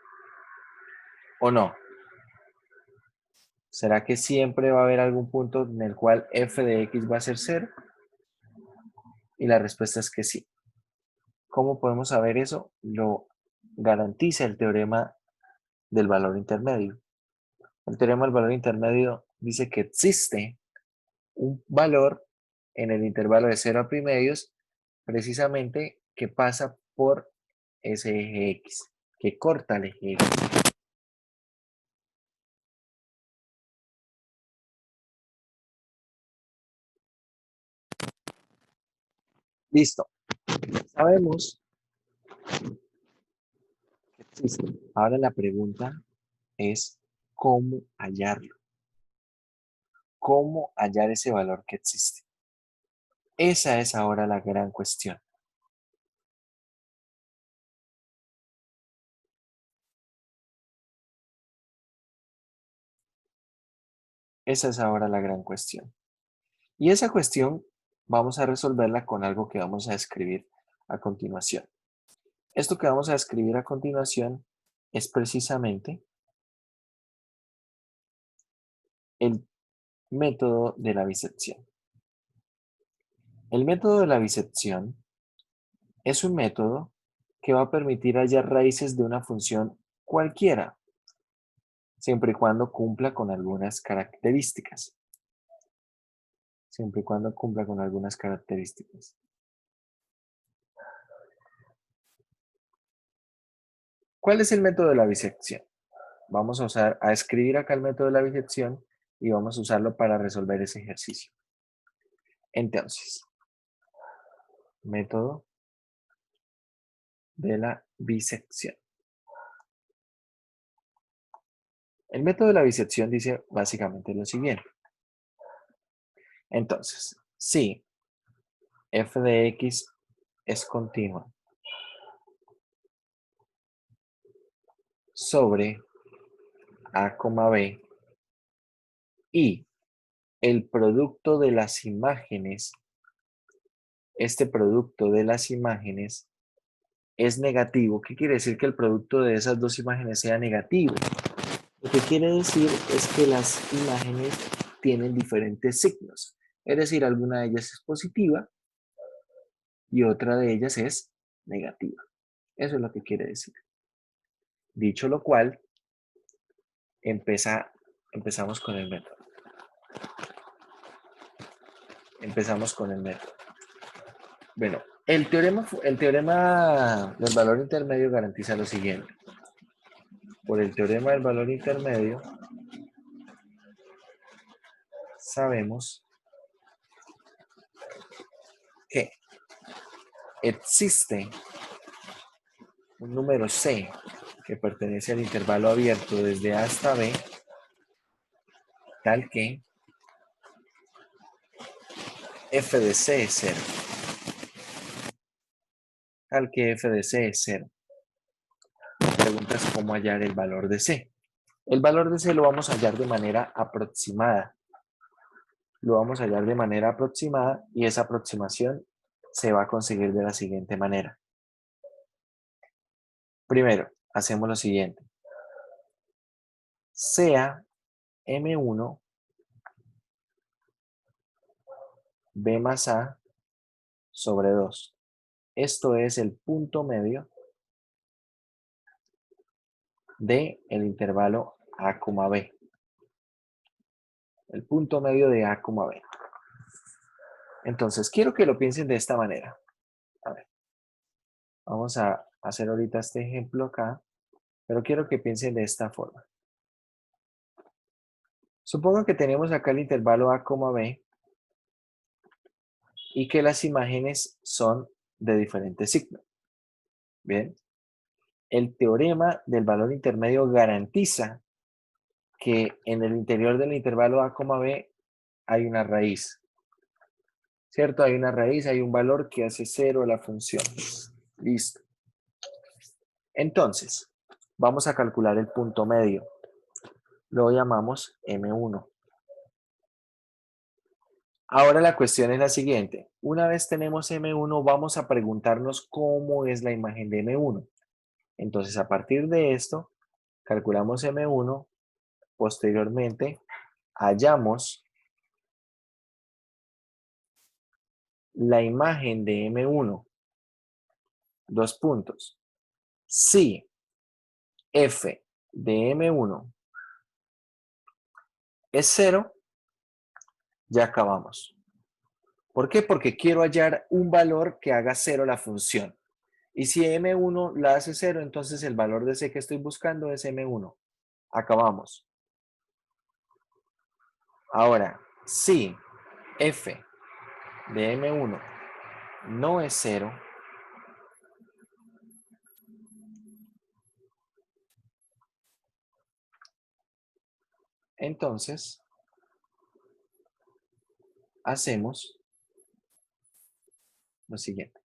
¿O no? ¿Será que siempre va a haber algún punto en el cual f de x va a ser 0? Y la respuesta es que sí. ¿Cómo podemos saber eso? Lo garantiza el teorema del valor intermedio. El teorema del valor intermedio dice que existe un valor en el intervalo de 0 a pi medios, precisamente que pasa por ese eje X, que corta el eje X. Listo. Sabemos que existe. Ahora la pregunta es cómo hallarlo. ¿Cómo hallar ese valor que existe? Esa es ahora la gran cuestión. Esa es ahora la gran cuestión. Y esa cuestión vamos a resolverla con algo que vamos a escribir a continuación. Esto que vamos a escribir a continuación es precisamente el método de la bisección. El método de la bisección es un método que va a permitir hallar raíces de una función cualquiera, siempre y cuando cumpla con algunas características. Siempre y cuando cumpla con algunas características. ¿Cuál es el método de la bisección? Vamos a escribir acá el método de la bisección y vamos a usarlo para resolver ese ejercicio. Entonces, método de la bisección. El método de la bisección dice básicamente lo siguiente. Entonces, si f de x es continua sobre a, b y el producto de las imágenes, este producto de las imágenes es negativo. ¿Qué quiere decir que el producto de esas dos imágenes sea negativo? Lo que quiere decir es que las imágenes tienen diferentes signos. Es decir, alguna de ellas es positiva y otra de ellas es negativa. Eso es lo que quiere decir. Dicho lo cual, empezamos con el método. Empezamos con el método. Bueno, el teorema del valor intermedio garantiza lo siguiente. Por el teorema del valor intermedio, sabemos que existe un número C que pertenece al intervalo abierto desde A hasta B, tal que f de C es 0. Tal que f de C es 0. La pregunta es cómo hallar el valor de C. El valor de C lo vamos a hallar de manera aproximada. Lo vamos a hallar de manera aproximada y esa aproximación se va a conseguir de la siguiente manera. Primero, hacemos lo siguiente. Sea M1 B más A sobre 2. Esto es el punto medio del intervalo A, B. El punto medio de A, B. Entonces, quiero que lo piensen de esta manera. A ver. Vamos a hacer ahorita este ejemplo acá, pero quiero que piensen de esta forma. Supongo que tenemos acá el intervalo A, B y que las imágenes son de diferente signo. Bien. El teorema del valor intermedio garantiza que en el interior del intervalo A, B hay una raíz. ¿Cierto? Hay una raíz, hay un valor que hace 0 a la función. Listo. Entonces, vamos a calcular el punto medio. Lo llamamos M1. Ahora la cuestión es la siguiente. Una vez tenemos M1, vamos a preguntarnos cómo es la imagen de M1. Entonces, a partir de esto, calculamos M1. Posteriormente, hallamos la imagen de M1. Dos puntos. Si f de M1 es 0, ya acabamos. ¿Por qué? Porque quiero hallar un valor que haga 0 la función. Y si M1 la hace 0, entonces el valor de C que estoy buscando es M1. Acabamos. Ahora, si f de M1 no es 0, entonces hacemos lo siguiente.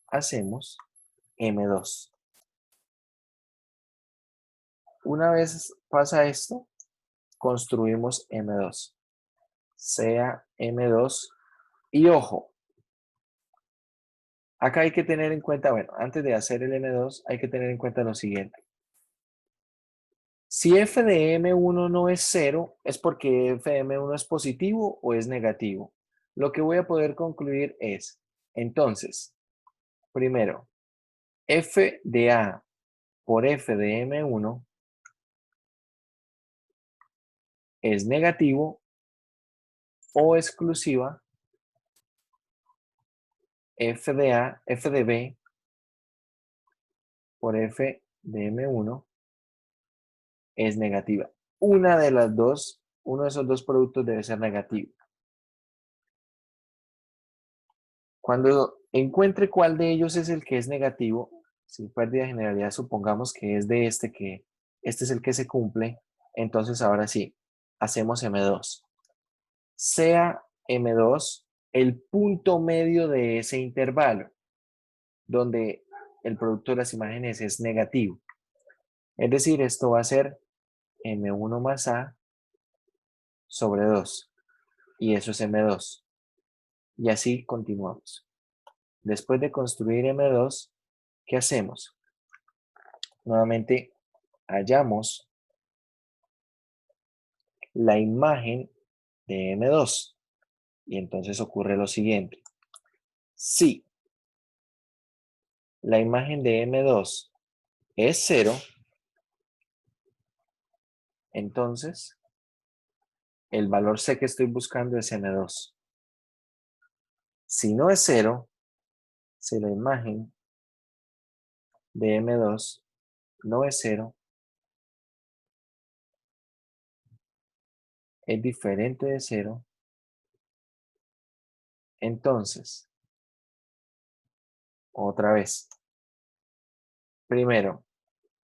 Hacemos M2. Una vez pasa esto, construimos M2. Sea M2. Y ojo, acá hay que tener en cuenta, bueno, antes de hacer el M2 hay que tener en cuenta lo siguiente. Si f de m1 no es 0, es porque f de m1 es positivo o es negativo. Lo que voy a poder concluir es, entonces, primero, f de a por f de m1 es negativo o exclusiva f de b por f de m1 es negativa. Una de las dos, uno de esos dos productos debe ser negativo. Cuando encuentre cuál de ellos es el que es negativo, si pérdida de generalidad supongamos que es de este, que este es el que se cumple, entonces ahora sí, hacemos M2. Sea M2 el punto medio de ese intervalo, donde el producto de las imágenes es negativo. Es decir, esto va a ser M1 más A sobre 2. Y eso es M2. Y así continuamos. Después de construir M2, ¿qué hacemos? Nuevamente hallamos la imagen de M2. Y entonces ocurre lo siguiente. Si la imagen de M2 es 0, entonces el valor C que estoy buscando es M2. Si no es 0, si la imagen de M2 no es 0, es diferente de 0, entonces, otra vez, primero,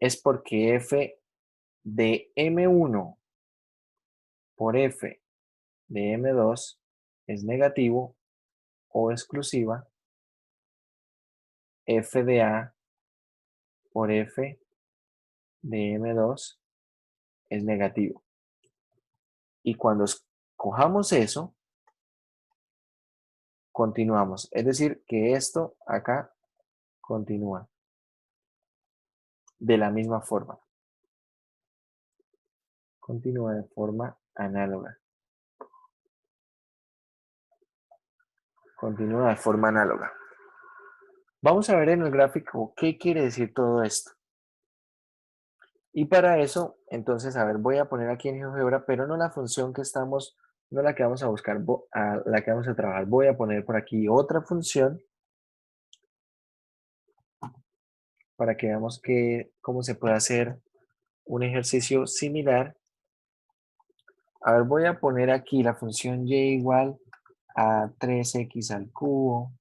es porque f de M1 por f de M2 es negativo o exclusiva f de A por f de M2 es negativo. Y cuando escojamos eso, continuamos. Es decir, que esto acá continúa de la misma forma. Continúa de forma análoga. Continúa de forma análoga. Vamos a ver en el gráfico qué quiere decir todo esto. Y para eso, entonces, a ver, voy a poner aquí en GeoGebra, pero no la función que estamos, no la que vamos a buscar, la que vamos a trabajar. Voy a poner por aquí otra función para que veamos cómo se puede hacer un ejercicio similar. A ver, voy a poner aquí la función y igual a 3x al cubo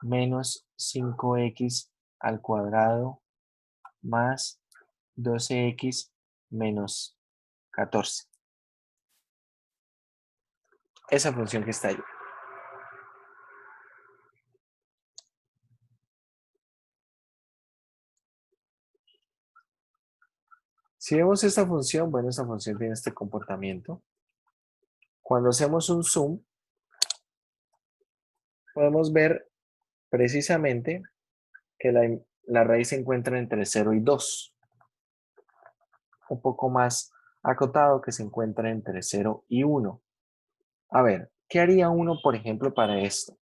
menos 5x al cuadrado más 12x menos 14. Esa función que está ahí. Si vemos esta función, bueno, esta función tiene este comportamiento. Cuando hacemos un zoom, podemos ver precisamente que la raíz se encuentra entre 0 y 2. Un poco más acotado que se encuentra entre 0 y 1. A ver, ¿qué haría uno, por ejemplo, para esto?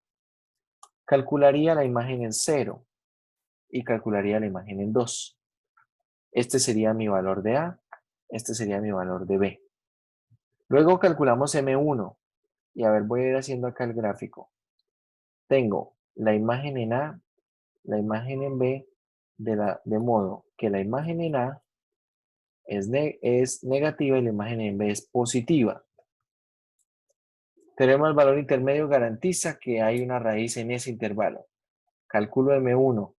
Calcularía la imagen en 0 y calcularía la imagen en 2. Este sería mi valor de A, este sería mi valor de B. Luego calculamos M1 y a ver, voy a ir haciendo acá el gráfico. Tengo la imagen en A, la imagen en B, de modo que la imagen en A es negativa y la imagen en B es positiva. Tenemos el valor intermedio, garantiza que hay una raíz en ese intervalo. Calculo M1.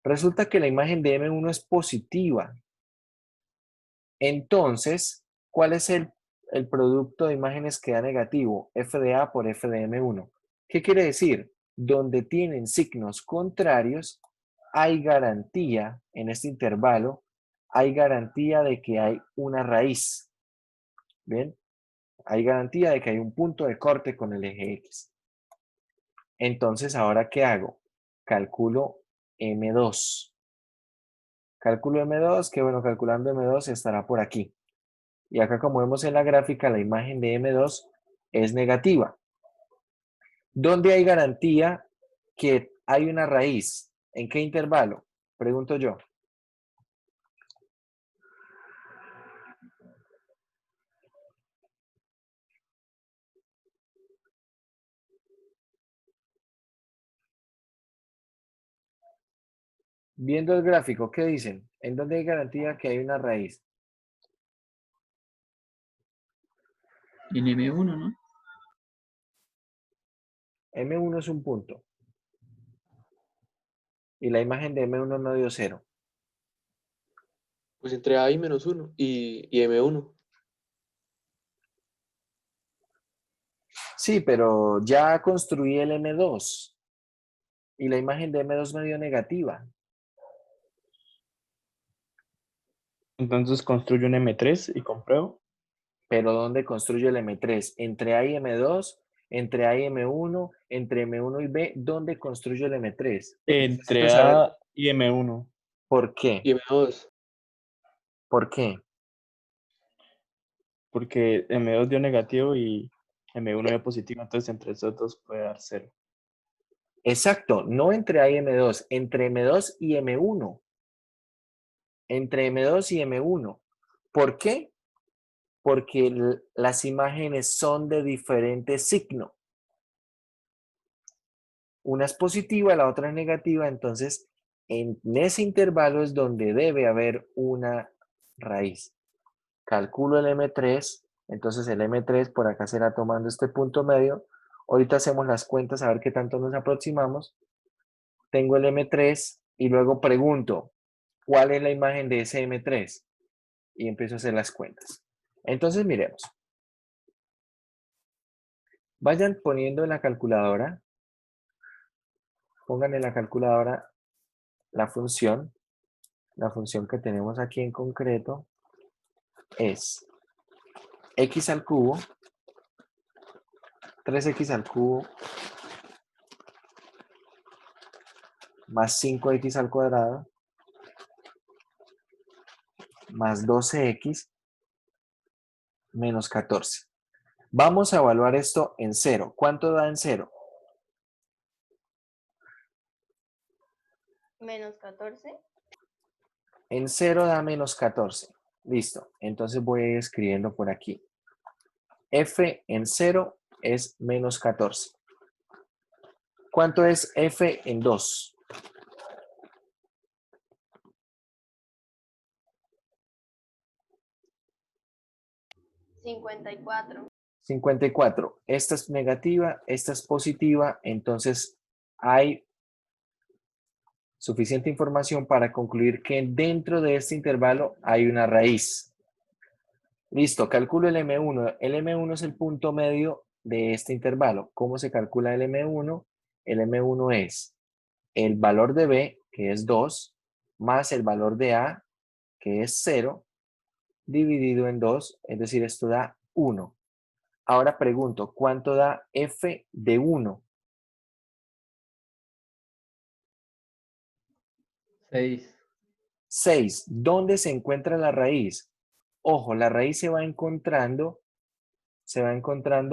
Resulta que la imagen de M1 es positiva. Entonces, ¿cuál es el producto de imágenes que da negativo? F de A por F de M1. ¿Qué quiere decir? Donde tienen signos contrarios, hay garantía en este intervalo, hay garantía de que hay una raíz. ¿Bien? Hay garantía de que hay un punto de corte con el eje X. Entonces, ¿ahora qué hago? Calculo M2. Calculo M2, que bueno, calculando M2 estará por aquí. Y acá, como vemos en la gráfica, la imagen de M2 es negativa. ¿Dónde hay garantía que hay una raíz? ¿En qué intervalo? Pregunto yo. Viendo el gráfico, ¿qué dicen? ¿En dónde hay garantía que hay una raíz? En M1, ¿no? M1 es un punto. Y la imagen de M1 no dio 0. Pues entre A y -1 y M1. Sí, pero ya construí el M2. Y la imagen de M2 me dio negativa. Entonces construyo un M3 y compruebo. Pero ¿dónde construyo el M3? ¿Entre A y M2? ¿Entre A y M1? ¿Entre M1 y B? ¿Dónde construyo el M3? Entre Necesito saber A y M1. por qué. Y M2. ¿Por qué? Porque M2 dio negativo y M1 dio positivo. Entonces entre esos dos puede dar 0. Exacto, no entre A y M2, entre M2 y M1. Entre M2 y M1. ¿Por qué? Porque las imágenes son de diferente signo. Una es positiva, la otra es negativa, entonces en ese intervalo es donde debe haber una raíz. Calculo el M3, entonces el M3 por acá será tomando este punto medio. Ahorita hacemos las cuentas a ver qué tanto nos aproximamos. Tengo el M3 y luego pregunto, ¿cuál es la imagen de ese M3? Y empiezo a hacer las cuentas. Entonces miremos. Vayan poniendo en la calculadora, pongan en la calculadora la función que tenemos aquí en concreto es x al cubo, 3x al cubo, más 5x al cuadrado, más 12x, menos 14. Vamos a evaluar esto en 0. ¿Cuánto da en 0? Menos 14. En 0 da menos 14. Listo. Entonces voy a ir escribiendo por aquí. F en 0 es menos 14. ¿Cuánto es F en 2? $54. 54. Esta es negativa, esta es positiva, entonces hay suficiente información para concluir que dentro de este intervalo hay una raíz. Listo, calculo el M1. El M1 es el punto medio de este intervalo. ¿Cómo se calcula el M1? El M1 es el valor de B, que es 2, más el valor de A, que es 0, dividido en 2, es decir, esto da 1. Ahora pregunto, ¿cuánto da F de 1? 6. 6. ¿Dónde se encuentra la raíz? Ojo, la raíz se va encontrando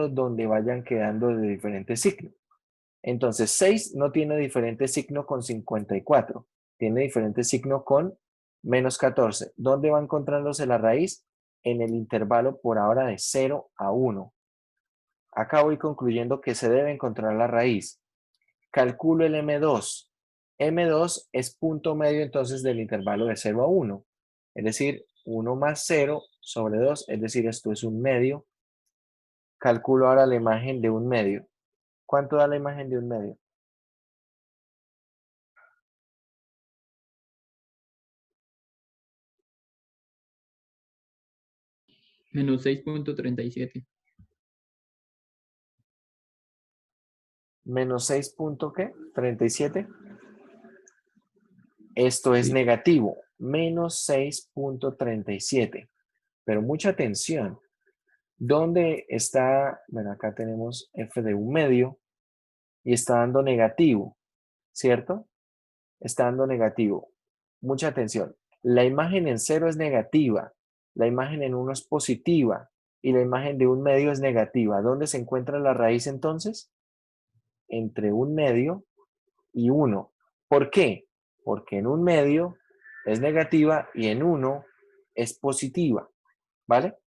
donde vayan quedando de diferente signo. Entonces, 6 no tiene diferente signo con 54. Tiene diferente signo con menos 14. ¿Dónde va encontrándose la raíz? En el intervalo por ahora de 0 a 1. Acá voy concluyendo que se debe encontrar la raíz. Calculo el M2. M2 es punto medio entonces del intervalo de 0 a 1. Es decir, 1 más 0 sobre 2, es decir, esto es un medio. Calculo ahora la imagen de un medio. ¿Cuánto da la imagen de un medio? Menos 6.37. Menos 6 punto ¿qué? 37. Esto es Sí. negativo. Menos 6.37. Pero mucha atención. ¿Dónde está? Bueno, acá tenemos f de un medio y está dando negativo, ¿cierto? Está dando negativo. Mucha atención. La imagen en 0 es negativa, la imagen en 1 es positiva y la imagen de un medio es negativa. ¿Dónde se encuentra la raíz entonces? Entre un medio y 1. ¿Por qué? Porque en un medio es negativa y en 1 es positiva. ¿Vale?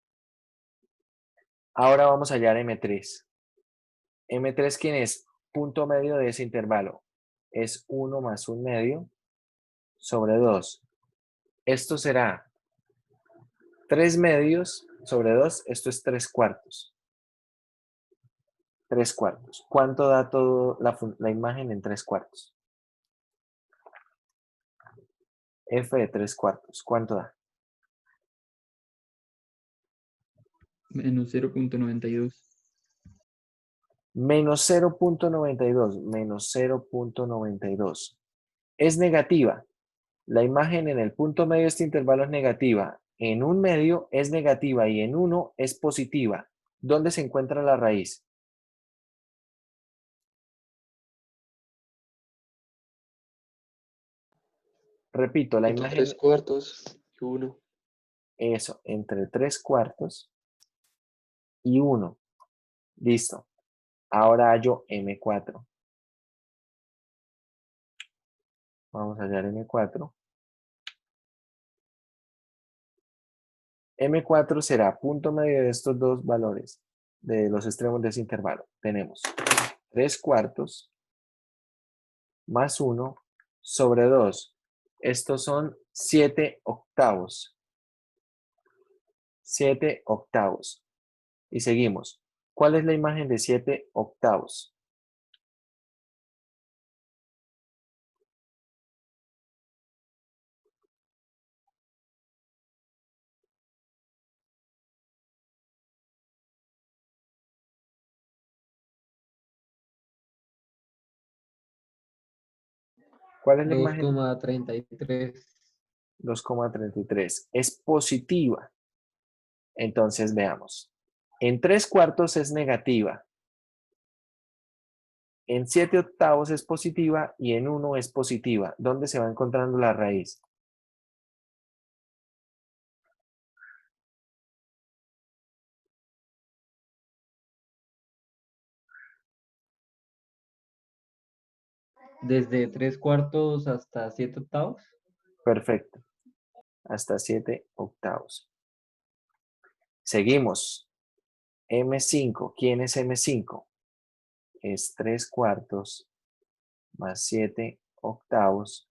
Ahora vamos a hallar M3. M3, ¿quién es? Punto medio de ese intervalo. Es 1 más 1 medio sobre 2. Esto será 3 medios sobre 2. Esto es 3 cuartos. 3 cuartos. ¿Cuánto da toda la imagen en 3 cuartos? F de 3 cuartos. ¿Cuánto da? Menos 0.92. Menos 0.92. Menos 0.92. Es negativa. La imagen en el punto medio de este intervalo es negativa. En un medio es negativa y en 1 es positiva. ¿Dónde se encuentra la raíz? Repito, la Entre imagen, 3 cuartos y 1. eso, entre 3 cuartos y 1. Listo. Ahora hallo M4. Vamos a hallar M4. M4 será punto medio de estos dos valores, de los extremos de ese intervalo. Tenemos 3 cuartos más 1 sobre 2. Estos son 7 octavos. 7 octavos. Y seguimos. ¿Cuál es la imagen de 7 octavos? ¿Cuál es la imagen? 2,33. 2,33. Es positiva. Entonces veamos. En 3 cuartos es negativa. En 7 octavos es positiva y en 1 es positiva. ¿Dónde se va encontrando la raíz? Desde 3 cuartos hasta 7 octavos. Perfecto. Hasta 7 octavos. Seguimos. M5. ¿Quién es M5? Es 3 cuartos más 7 octavos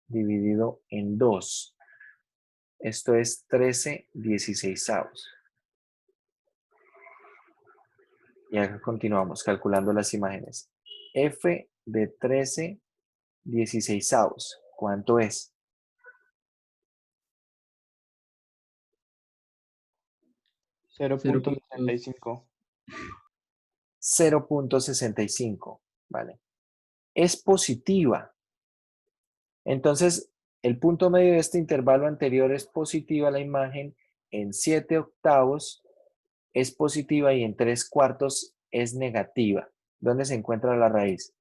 dividido en 2. Esto es 13/16. Y acá continuamos calculando las imágenes. F de 13/16. ¿Cuánto es? 0.65. 0.65. ¿Vale? Es positiva. Entonces, el punto medio de este intervalo anterior es positiva la imagen. En 7 octavos es positiva y en 3 cuartos es negativa. ¿Dónde se encuentra la raíz?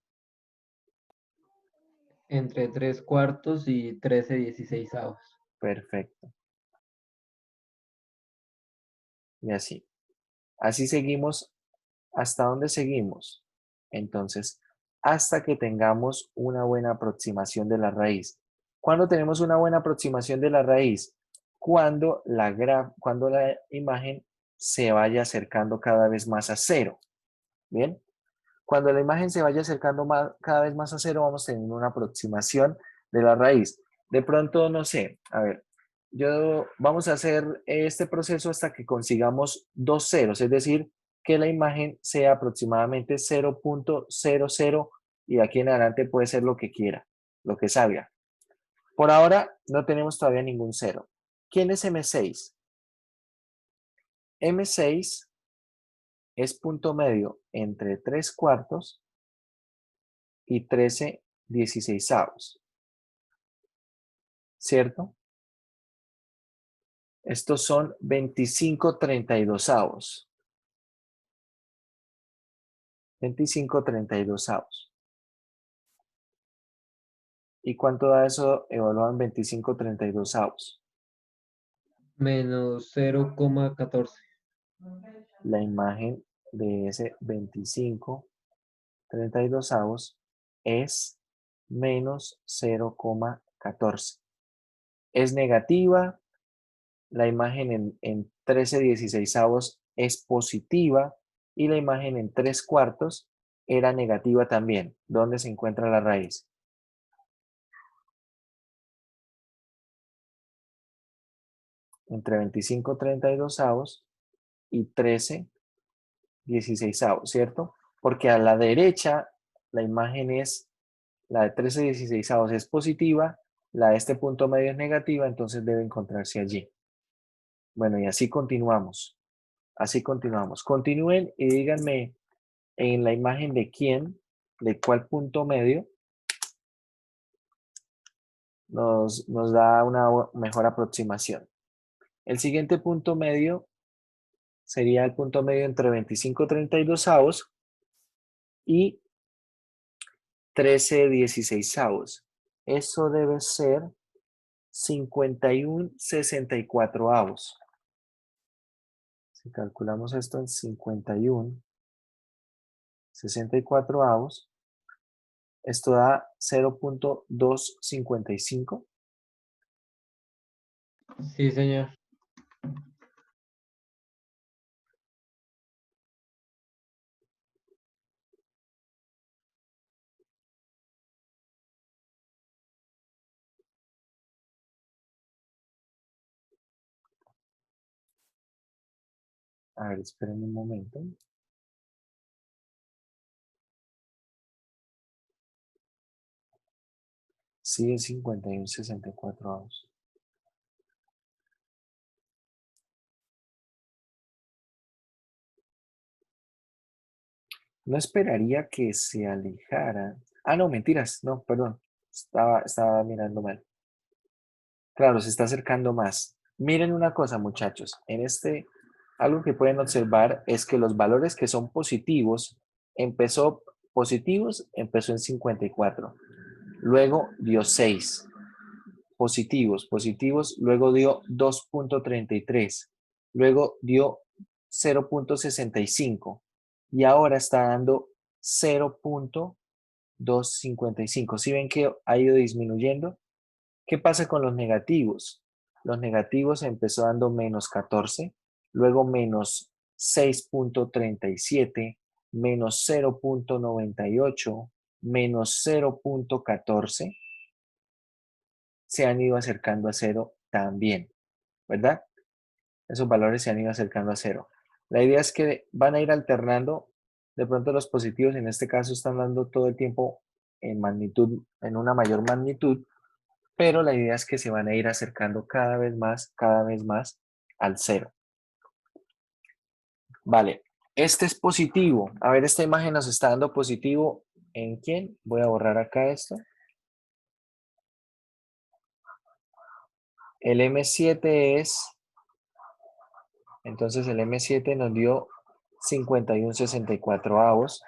Entre 3 cuartos y 13/16. Perfecto. Y así. Así seguimos. ¿Hasta dónde seguimos? Entonces, hasta que tengamos una buena aproximación de la raíz. ¿Cuándo tenemos una buena aproximación de la raíz? Cuando cuando la imagen se vaya acercando cada vez más a 0. ¿Bien? Cuando la imagen se vaya acercando cada vez más a 0, vamos teniendo una aproximación de la raíz. De pronto, no sé, a ver, vamos a hacer este proceso hasta que consigamos 2 ceros, es decir, que la imagen sea aproximadamente 0.00 y de aquí en adelante puede ser lo que quiera, lo que salga. Por ahora no tenemos todavía ningún 0. ¿Quién es M6? M6 es punto medio entre 3 cuartos y 13/16. ¿Cierto? Estos son 25/32. 25/32. ¿Y cuánto da eso evaluado en 25/32? Menos 0,14. La imagen de ese 25/32 es menos 0,14. Es negativa. La imagen en 13/16 es positiva y la imagen en 3/4 era negativa también. ¿Dónde se encuentra la raíz? Entre 25/32 y 13/16, ¿cierto? Porque a la derecha la imagen es, la de 13/16 es positiva, la de este punto medio es negativa, entonces debe encontrarse allí. Bueno, y así continuamos. Así continuamos. Continúen y díganme en la imagen de quién, de cuál punto medio nos da una mejor aproximación. El siguiente punto medio sería el punto medio entre 25/32 y 13/16. Eso debe ser 51/64. Si calculamos esto en 51/64, esto da 0.255. Sí, señor. A ver, esperen un momento. Sí, es 51/64. No esperaría que se alejara. Ah, no, mentiras. No, perdón. Estaba mirando mal. Claro, se está acercando más. Miren una cosa, muchachos. Algo que pueden observar es que los valores que son positivos, empezó en 54. Luego dio 6. Positivos, luego dio 2.33. Luego dio 0.65. Y ahora está dando 0.255. ¿Sí ven que ha ido disminuyendo? ¿Qué pasa con los negativos? Los negativos empezó dando menos 14, luego menos 6.37, menos 0.98, menos 0.14. Se han ido acercando a cero también, ¿verdad? Esos valores se han ido acercando a cero. La idea es que van a ir alternando. De pronto los positivos en este caso están dando todo el tiempo en magnitud, en una mayor magnitud, pero la idea es que se van a ir acercando cada vez más al cero. Vale, este es positivo. A ver, esta imagen nos está dando positivo. ¿En quién? Voy a borrar acá esto. El M7 entonces el M7 nos dio 51/64.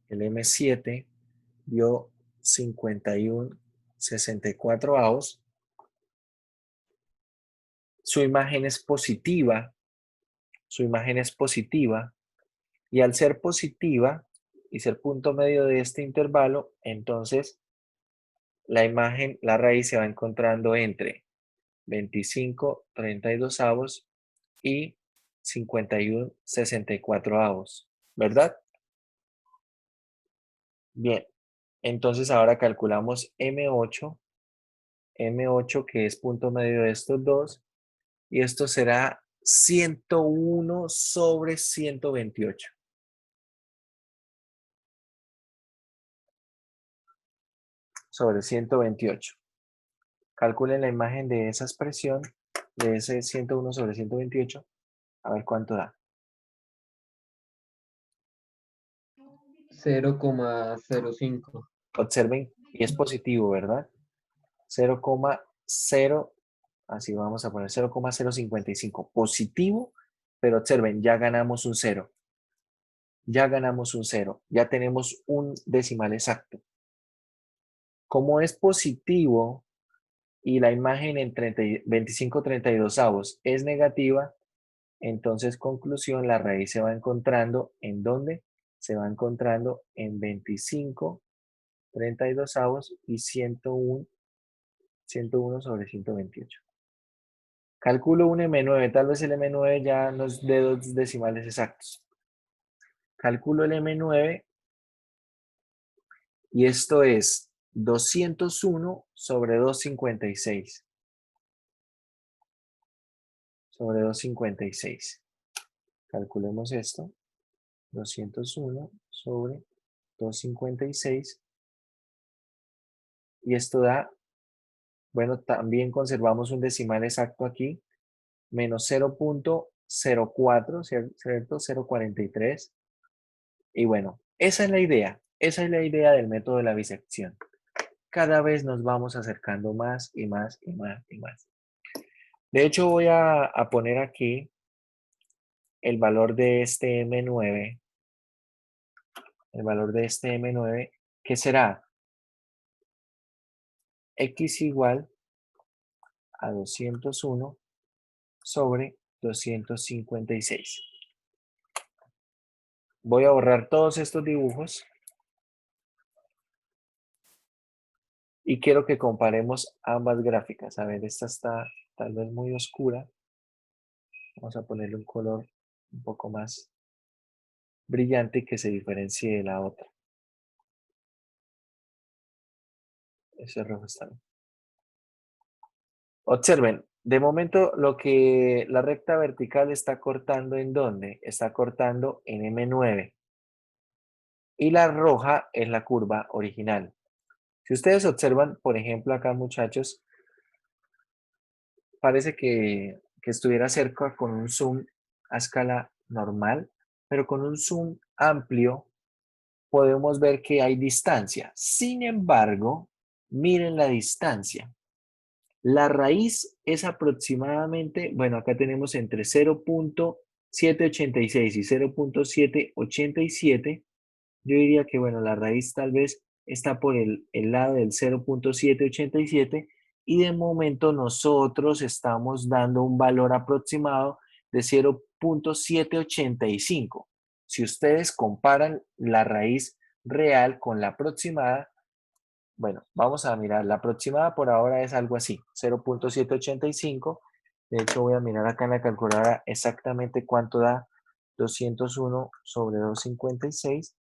El M7 dio 51/64. Su imagen es positiva. Y al ser positiva y ser punto medio de este intervalo, entonces la imagen, la raíz se va encontrando entre 25/32 y 51/64, ¿verdad? Bien, entonces ahora calculamos M8 que es punto medio de estos dos, y esto será 101/128. Sobre 128. Calculen la imagen de esa expresión, de ese 101/128, a ver cuánto da. 0,05. Observen, y es positivo, ¿verdad? 0,0, así vamos a poner 0,055. Positivo Pero observen, ya ganamos un 0. Ya ganamos un 0. Ya tenemos un decimal exacto. Como es positivo y la imagen en 25/32 es negativa, entonces conclusión, la raíz se va encontrando ¿en dónde? Se va encontrando en 25/32 y 101 sobre 128. Calculo un M9, tal vez el M9 ya nos dé 2 decimales exactos. Calculo el M9 y esto es 201 sobre 256. Sobre 256. Calculemos esto. 201 sobre 256. Y esto da, bueno, también conservamos un decimal exacto aquí, menos 0.04, ¿cierto? 0.43. Y bueno, esa es la idea. Esa es la idea del método de la bisección. Cada vez nos vamos acercando más y más y más y más. De hecho, voy a poner aquí el valor de este M9. El valor de este M9, que será X igual a 201 sobre 256. Voy a borrar todos estos dibujos y quiero que comparemos ambas gráficas. A ver, esta está tal vez muy oscura. Vamos a ponerle un color un poco más brillante y que se diferencie de la otra. Ese rojo está bien. Observen, de momento la recta vertical está cortando ¿en dónde? Está cortando en M9. Y la roja es la curva original. Si ustedes observan, por ejemplo, acá, muchachos, parece que estuviera cerca con un zoom a escala normal, pero con un zoom amplio podemos ver que hay distancia. Sin embargo, miren la distancia. La raíz es aproximadamente, bueno, acá tenemos entre 0.786 y 0.787. Yo diría que, bueno, la raíz tal vez está por el lado del 0.787 y de momento nosotros estamos dando un valor aproximado de 0.785. Si ustedes comparan la raíz real con la aproximada, bueno, vamos a mirar, la aproximada por ahora es algo así, 0.785. De hecho, voy a mirar acá en la calculadora exactamente cuánto da 201 sobre 256.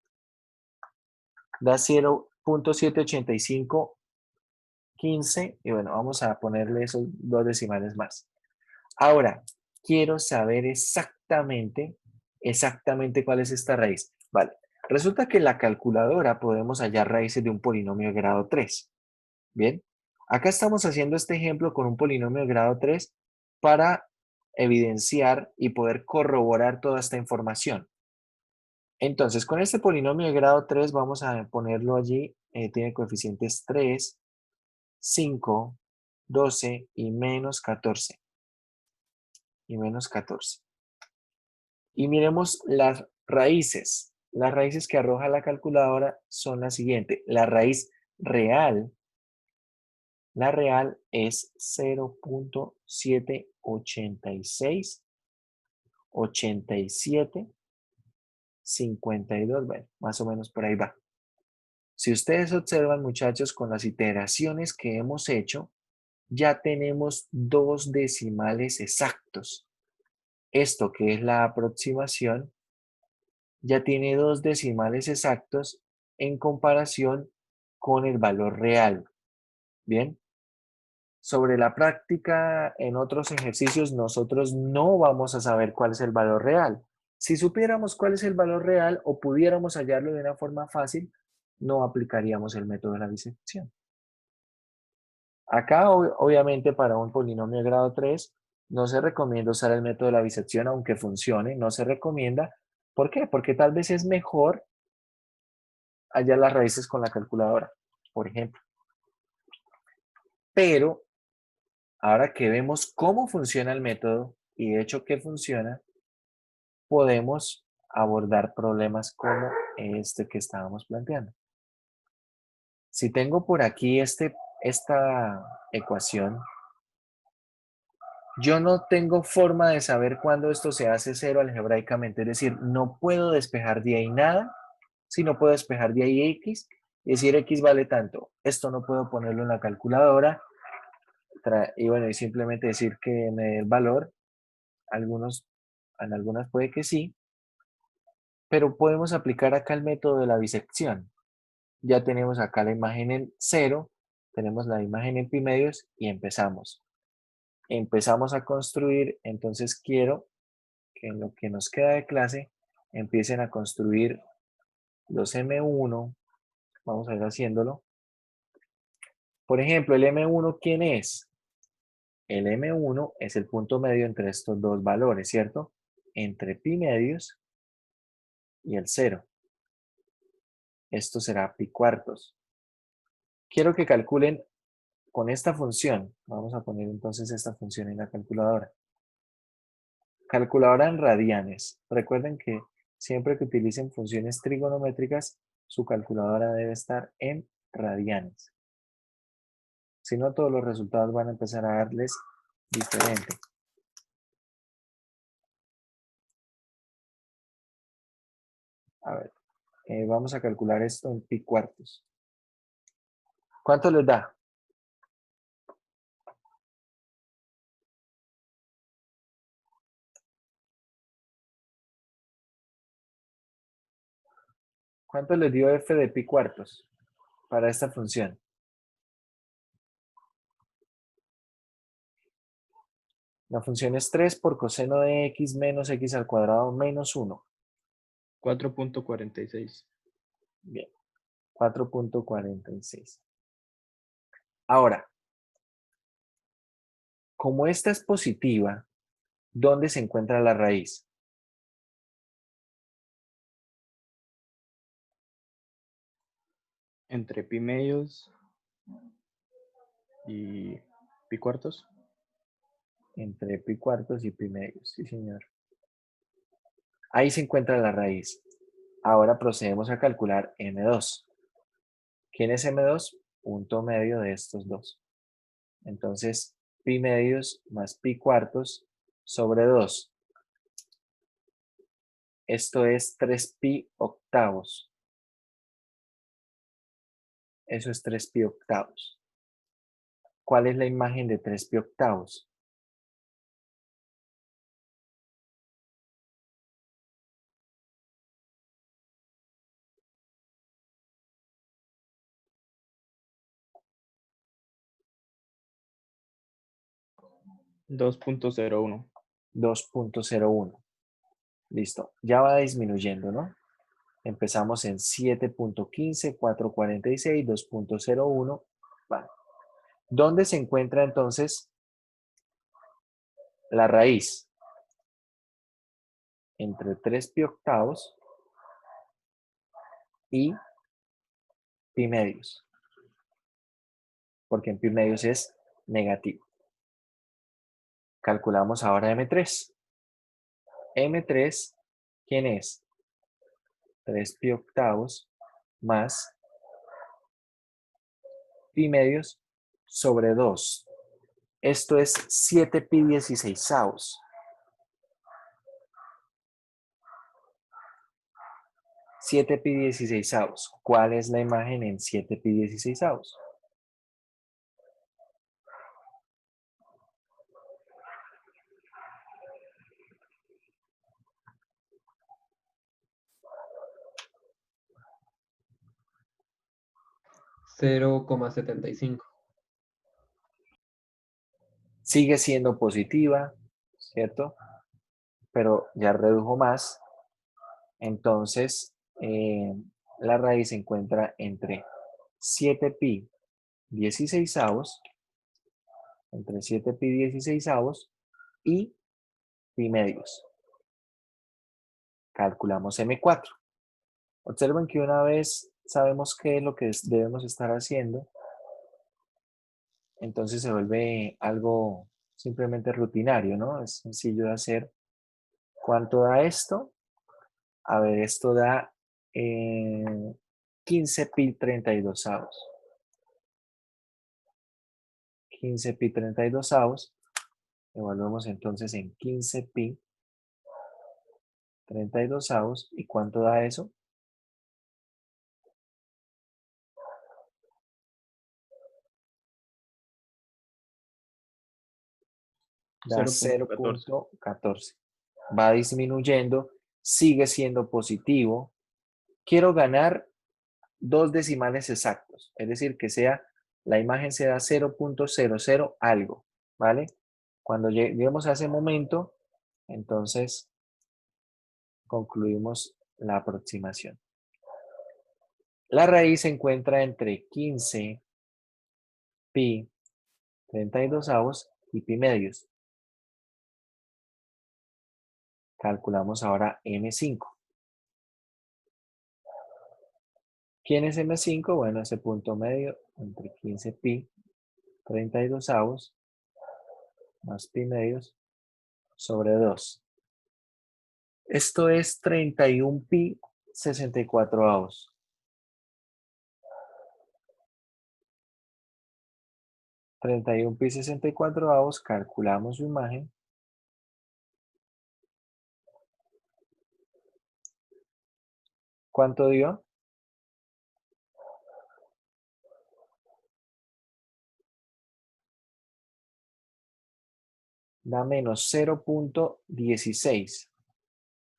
Da 0.78515 y bueno, vamos a ponerle esos 2 decimales más. Ahora, quiero saber exactamente cuál es esta raíz. Vale, resulta que en la calculadora podemos hallar raíces de un polinomio de grado 3. Bien, acá estamos haciendo este ejemplo con un polinomio de grado 3 para evidenciar y poder corroborar toda esta información. Entonces, con este polinomio de grado 3 vamos a ponerlo allí, tiene coeficientes 3, 5, 12 y menos 14. Y menos 14. Y miremos las raíces. Las raíces que arroja la calculadora son las siguientes. La raíz real es 0.786, 87, 52, bueno, más o menos por ahí va. Si ustedes observan, muchachos, con las iteraciones que hemos hecho, ya tenemos 2 decimales exactos. Esto que es la aproximación, ya tiene 2 decimales exactos en comparación con el valor real. Bien. Sobre la práctica, en otros ejercicios, nosotros no vamos a saber cuál es el valor real. Si supiéramos cuál es el valor real o pudiéramos hallarlo de una forma fácil, no aplicaríamos el método de la bisección. Acá, obviamente, para un polinomio de grado 3, no se recomienda usar el método de la bisección, aunque funcione, no se recomienda. ¿Por qué? Porque tal vez es mejor hallar las raíces con la calculadora, por ejemplo. Pero, ahora que vemos cómo funciona el método, y de hecho que funciona, podemos abordar problemas como este que estábamos planteando. Si tengo por aquí esta ecuación, yo no tengo forma de saber cuándo esto se hace cero algebraicamente. Es decir, no puedo despejar de ahí nada, si no puedo despejar de ahí x, y decir x vale tanto. Esto no puedo ponerlo en la calculadora, y bueno, y simplemente decir que me dé el valor. En algunas puede que sí, pero podemos aplicar acá el método de la bisección. Ya tenemos acá la imagen en 0, tenemos la imagen en pi medios y empezamos. Empezamos a construir, entonces quiero que en lo que nos queda de clase empiecen a construir los M1. Vamos a ir haciéndolo. Por ejemplo, el M1, ¿quién es? El M1 es el punto medio entre estos dos valores, ¿cierto? Entre pi medios y el 0. Esto será pi cuartos. Quiero que calculen con esta función. Vamos a poner entonces esta función en la calculadora. Calculadora en radianes. Recuerden que siempre que utilicen funciones trigonométricas, su calculadora debe estar en radianes. Si no, todos los resultados van a empezar a darles diferente. A ver, vamos a calcular esto en pi cuartos. ¿Cuánto les da? ¿Cuánto les dio f de pi cuartos para esta función? La función es 3 por coseno de x menos x al cuadrado menos 1. 4.46. Bien, 4.46. Ahora, como esta es positiva, ¿dónde se encuentra la raíz? Entre pi medios y pi cuartos. Entre pi cuartos y pi medios, sí señor. Ahí se encuentra la raíz. Ahora procedemos a calcular M2. ¿Quién es M2? Punto medio de estos dos. Entonces, pi medios más pi cuartos sobre 2. Esto es 3 pi octavos. Eso es 3 pi octavos. ¿Cuál es la imagen de 3 pi octavos? $2.01. 2.01. Listo. Ya va disminuyendo, ¿no? Empezamos en 7.15, 4.46, 2.01. Vale. ¿Dónde se encuentra entonces la raíz? Entre 3 pi octavos y pi medios. Porque en pi medios es negativo. Calculamos ahora M3. M3, ¿quién es? 3 pi octavos más pi medios sobre 2. Esto es 7 pi 16avos. 7 pi 16avos. ¿Cuál es la imagen en 7 pi 16avos? $0.75. Sigue siendo positiva, ¿cierto? Pero ya redujo más. Entonces, la raíz se encuentra entre 7 pi 16avos, entre 7 pi 16avos y pi medios. Calculamos M4. Observen que una vez sabemos qué es lo que debemos estar haciendo, entonces se vuelve algo simplemente rutinario, ¿no? Es sencillo de hacer. ¿Cuánto da esto? A ver, esto da 15 pi 32 avos. 15 pi 32 avos. Evaluamos entonces en 15 pi 32 avos. ¿Y cuánto da eso? Da 0.14. 0.14. Va disminuyendo, sigue siendo positivo. Quiero ganar 2 decimales exactos, es decir, que sea la imagen sea 0.00 algo, ¿vale? Cuando lleguemos a ese momento, entonces concluimos la aproximación. La raíz se encuentra entre 15 pi 32 avos y pi medios. Calculamos ahora M5. ¿Quién es M5? Bueno, ese punto medio entre 15 pi 32 avos más pi medios sobre 2. Esto es 31 pi 64 avos. 31 pi 64 avos, calculamos su imagen. ¿Cuánto dio? Da menos 0.16.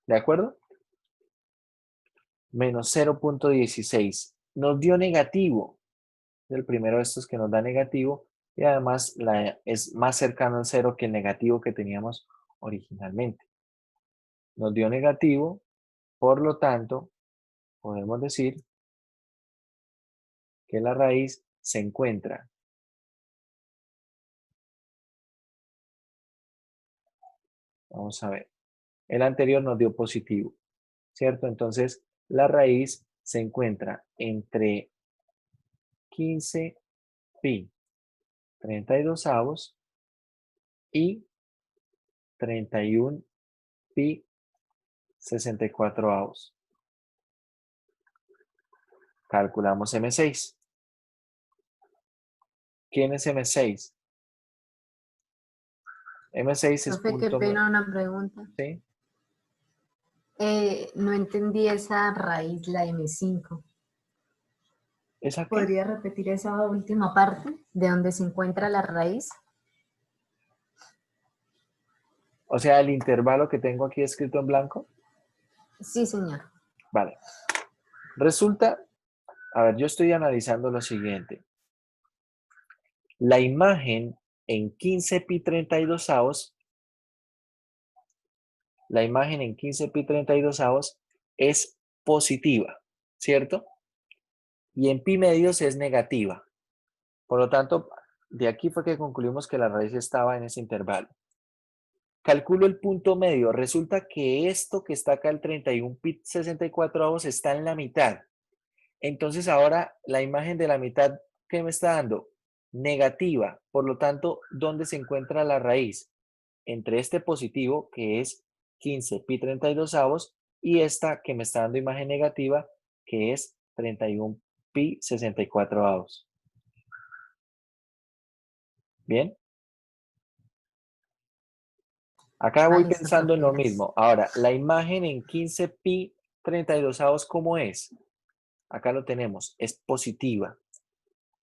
¿De acuerdo? Menos 0.16. Nos dio negativo. El primero de estos que nos da negativo. Y además es más cercano al cero que el negativo que teníamos originalmente. Nos dio negativo. Por lo tanto, podemos decir que la raíz se encuentra vamos a ver. El anterior nos dio positivo, ¿cierto? Entonces, la raíz se encuentra entre 15 pi 32 avos y 31 pi 64 avos. Calculamos M6. ¿Quién es M6? M6 es Profe, qué punto... pena una pregunta. ¿Sí? No entendí esa raíz, la M5. ¿Esa qué? ¿Podría repetir esa última parte de donde se encuentra la raíz? O sea, el intervalo que tengo aquí escrito en blanco. Sí, señor. Vale. Resulta, a ver, yo estoy analizando lo siguiente. La imagen en 15 pi 32 avos, la imagen en 15 pi 32 avos es positiva, ¿cierto? Y en pi medios es negativa. Por lo tanto, de aquí fue que concluimos que la raíz estaba en ese intervalo. Calculo el punto medio. Resulta que esto que está acá, el 31 pi 64 avos, está en la mitad. Entonces ahora la imagen de la mitad, ¿qué me está dando? Negativa. Por lo tanto, ¿dónde se encuentra la raíz? Entre este positivo, que es 15 pi 32 avos, y esta que me está dando imagen negativa, que es 31 pi 64 avos. ¿Bien? Acá voy Listo, pensando en lo profe. mismo. Ahora, la imagen en 15 pi 32 avos, ¿cómo es? Acá lo tenemos, es positiva.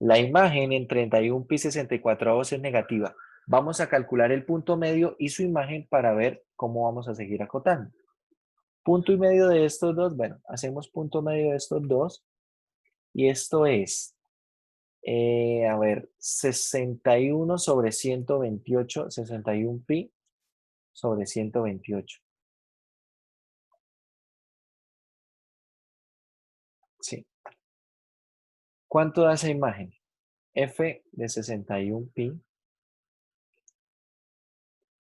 La imagen en 31 pi 64 avos es negativa. Vamos a calcular el punto medio y su imagen para ver cómo vamos a seguir acotando. Punto y medio de estos dos, bueno, hacemos punto medio de estos dos. Y esto es, a ver, 61 sobre 128, 61 pi sobre 128. Sí. ¿Cuánto da esa imagen? F de 61 pi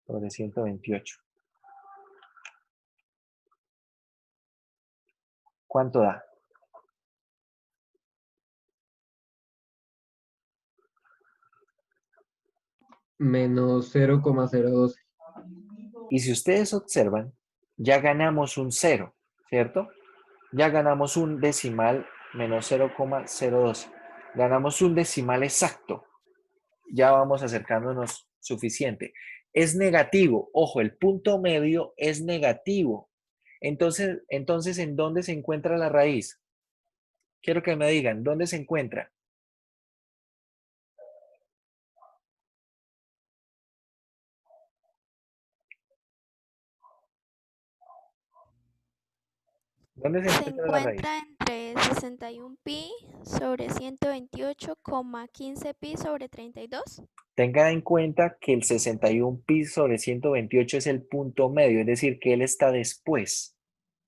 sobre 128. ¿Cuánto da? Menos 0,012. Y si ustedes observan, ya ganamos un 0, ¿cierto? Ya ganamos un decimal menos 0,012. Ganamos un decimal exacto. Ya vamos acercándonos suficiente. Es negativo. Ojo, el punto medio es negativo. Entonces, ¿en dónde se encuentra la raíz? Quiero que me digan, ¿dónde se encuentra? ¿Dónde se Se encuentra la raíz? encuentra entre 61 pi sobre 128,15 pi sobre 32. Tenga en cuenta que el 61 pi sobre 128 es el punto medio, es decir, que él está después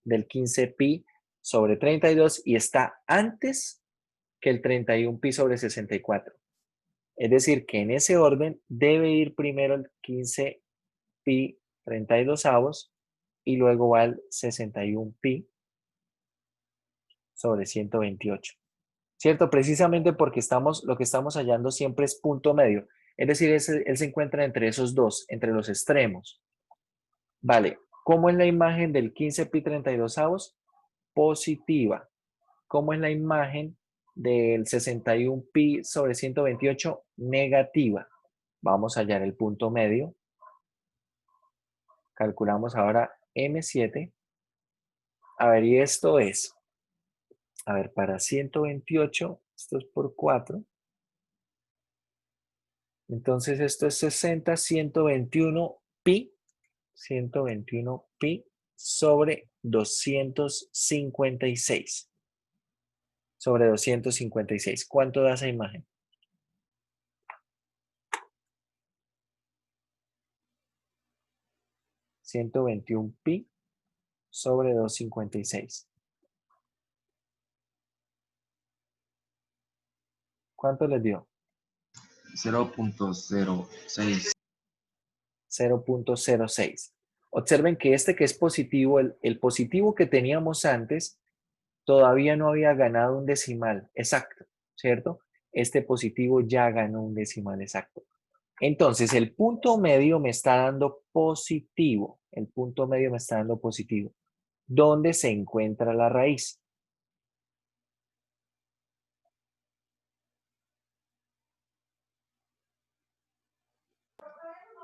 del 15 pi sobre 32 y está antes que el 31 pi sobre 64. Es decir, que en ese orden debe ir primero el 15 pi 32 avos y luego va el 61 pi sobre 128. ¿Cierto? Precisamente porque lo que estamos hallando siempre es punto medio. Es decir, él se encuentra entre esos dos, entre los extremos. Vale, ¿cómo es la imagen del 15 pi 32 avos? Positiva. ¿Cómo es la imagen del 61 pi sobre 128? Negativa. Vamos a hallar el punto medio. Calculamos ahora M7. A ver, y esto es, a ver, para 128, esto es por 4. Entonces esto es 60, 121 pi, 121 pi sobre 256. Sobre 256. ¿Cuánto da esa imagen? $121 pi sobre 256. ¿Cuánto les dio? 0.06. 0.06. Observen que este que es positivo, el positivo que teníamos antes, todavía no había ganado un decimal exacto, ¿cierto? Este positivo ya ganó un decimal exacto. Entonces, el punto medio me está dando positivo. El punto medio me está dando positivo. ¿Dónde se encuentra la raíz?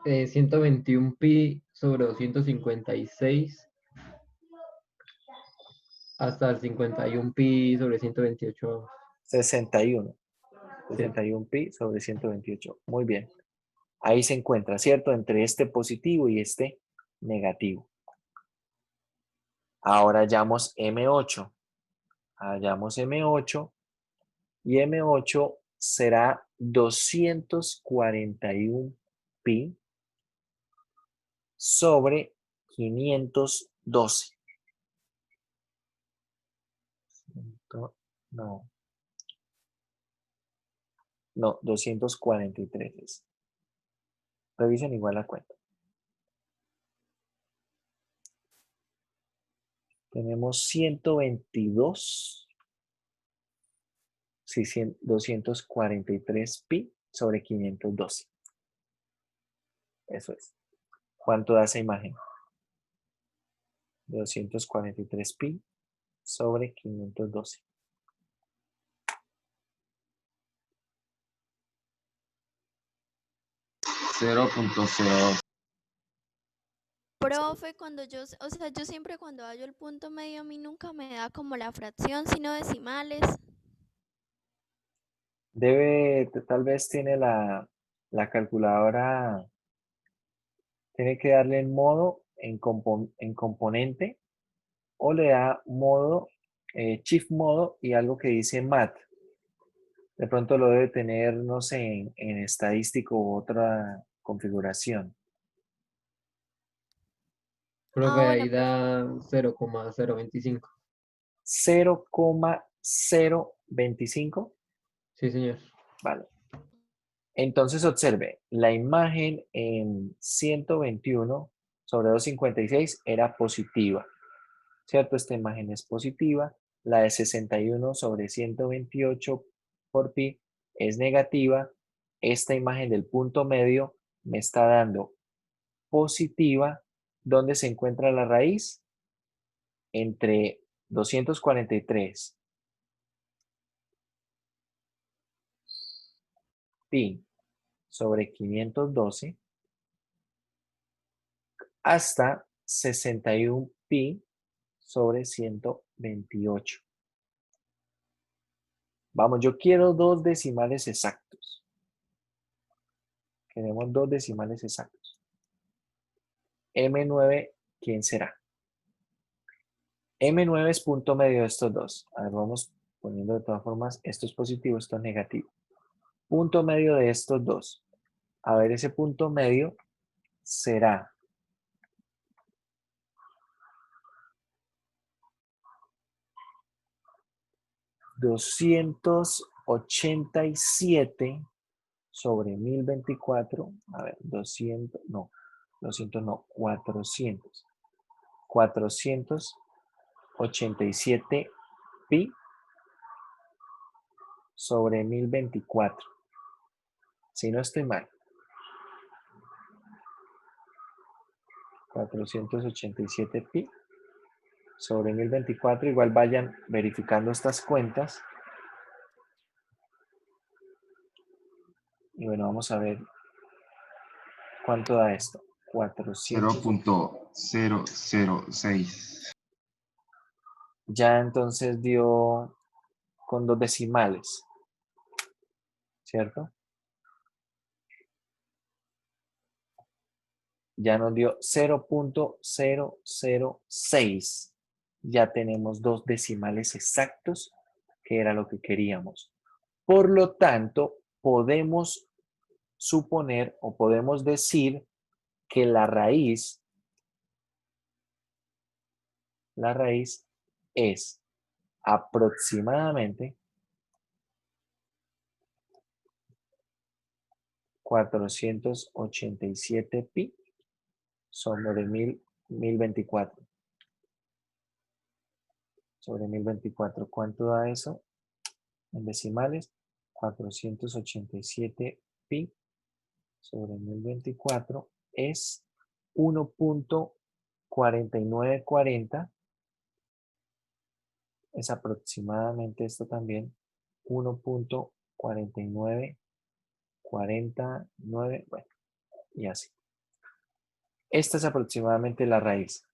Eh, 121 pi sobre 256 hasta el 51 pi sobre 128. 61. Sí. 61 pi sobre 128. Muy bien. Ahí se encuentra, ¿cierto? Entre este positivo y este negativo. Ahora hallamos M8. Hallamos M8 y M8 será 241 pi sobre 512. No, 243 es. Revisen igual la cuenta. Tenemos 122. Sí, 243 pi sobre 512. Eso es. ¿Cuánto da esa imagen? 243 pi sobre 512. $0.02. Profe, yo siempre cuando hallo el punto medio a mí nunca me da como la fracción, sino decimales. Tal vez tiene la calculadora, tiene que darle en modo, en componente, o le da modo, shift modo y algo que dice mat. De pronto lo debe tener, no sé, en estadístico u otra configuración. Profe, Ah, ahí bueno, profe. da 0,025. 0,025. Sí, señor. Vale. Entonces observe, la imagen en 121 sobre 256 era positiva, ¿cierto? Esta imagen es positiva. La de 61 sobre 128 por pi es negativa. Esta imagen del punto medio me está dando positiva ¿Dónde se encuentra la raíz? Entre 243 pi sobre 512 hasta 61 pi sobre 128. Vamos, yo quiero dos decimales exactos. Queremos dos decimales exactos. M9, ¿quién será? M9 es punto medio de estos dos. A ver, vamos poniendo de todas formas, esto es positivo, esto es negativo. Punto medio de estos dos. A ver, ese punto medio será $287 sobre 1024. A ver, 200 no, 400. 487 pi sobre 1024. Si no estoy mal. 487 pi sobre 1024. Igual vayan verificando estas cuentas. Y bueno, vamos a ver cuánto da esto. 0.006. Ya entonces dio con dos decimales, ¿cierto? Ya nos dio 0.006. Ya tenemos dos decimales exactos, que era lo que queríamos. Por lo tanto, podemos suponer o podemos decir que la raíz es aproximadamente 487 pi sobre 1024. Sobre 1024, ¿cuánto da eso? En decimales, 487 pi sobre 1024 es 1.4940. Es aproximadamente esto también, 1.4949, bueno, y así. Esta es aproximadamente la raíz.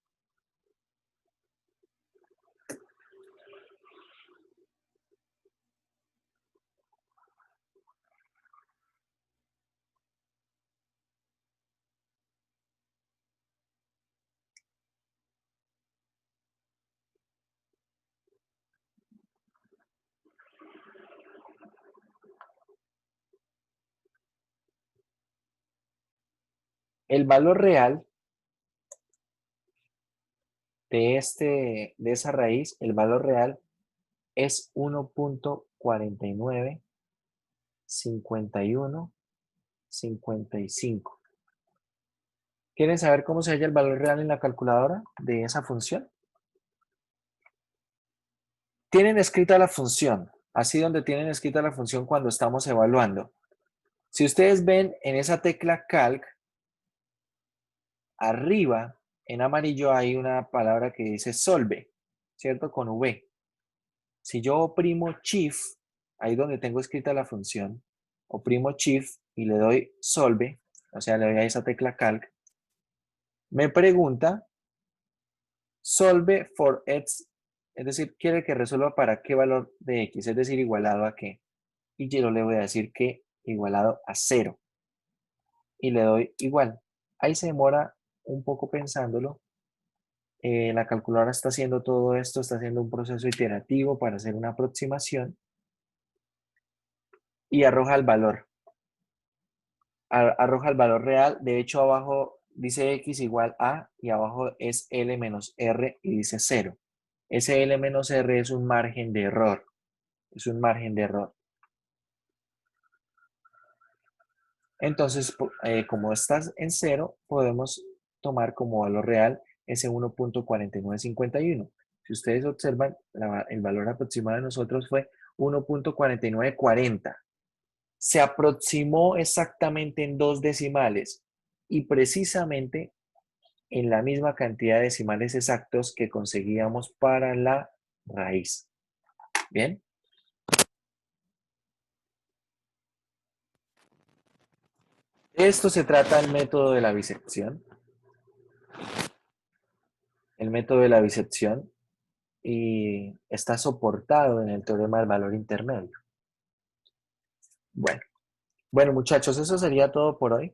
El valor real de esa raíz, el valor real es 1.495155. ¿Quieren saber cómo se halla el valor real en la calculadora de esa función? Tienen escrita la función, así donde tienen escrita la función cuando estamos evaluando. Si ustedes ven en esa tecla Calc, arriba en amarillo hay una palabra que dice solve, ¿cierto? Con V. Si yo oprimo Shift, ahí donde tengo escrita la función, oprimo Shift y le doy solve, o sea, le doy a esa tecla Calc, me pregunta solve for x, es decir, quiere que resuelva para qué valor de x, es decir, igualado a qué. Y yo le voy a decir que igualado a 0. Y le doy igual. Ahí se demora un poco pensándolo. La calculadora está haciendo todo esto, está haciendo un proceso iterativo para hacer una aproximación. Y arroja el valor. Arroja el valor real. De hecho, abajo dice x igual a y abajo es L menos R y dice 0. Ese L menos R es un margen de error. Es un margen de error. Entonces, como estás en 0, podemos tomar como valor real ese 1.4951. Si ustedes observan, el valor aproximado de nosotros fue 1.4940. Se aproximó exactamente en dos decimales y precisamente en la misma cantidad de decimales exactos que conseguíamos para la raíz. ¿Bien? Esto se trata del método de la bisección. El método de la bisección y está soportado en el teorema del valor intermedio. Bueno, muchachos, eso sería todo por hoy.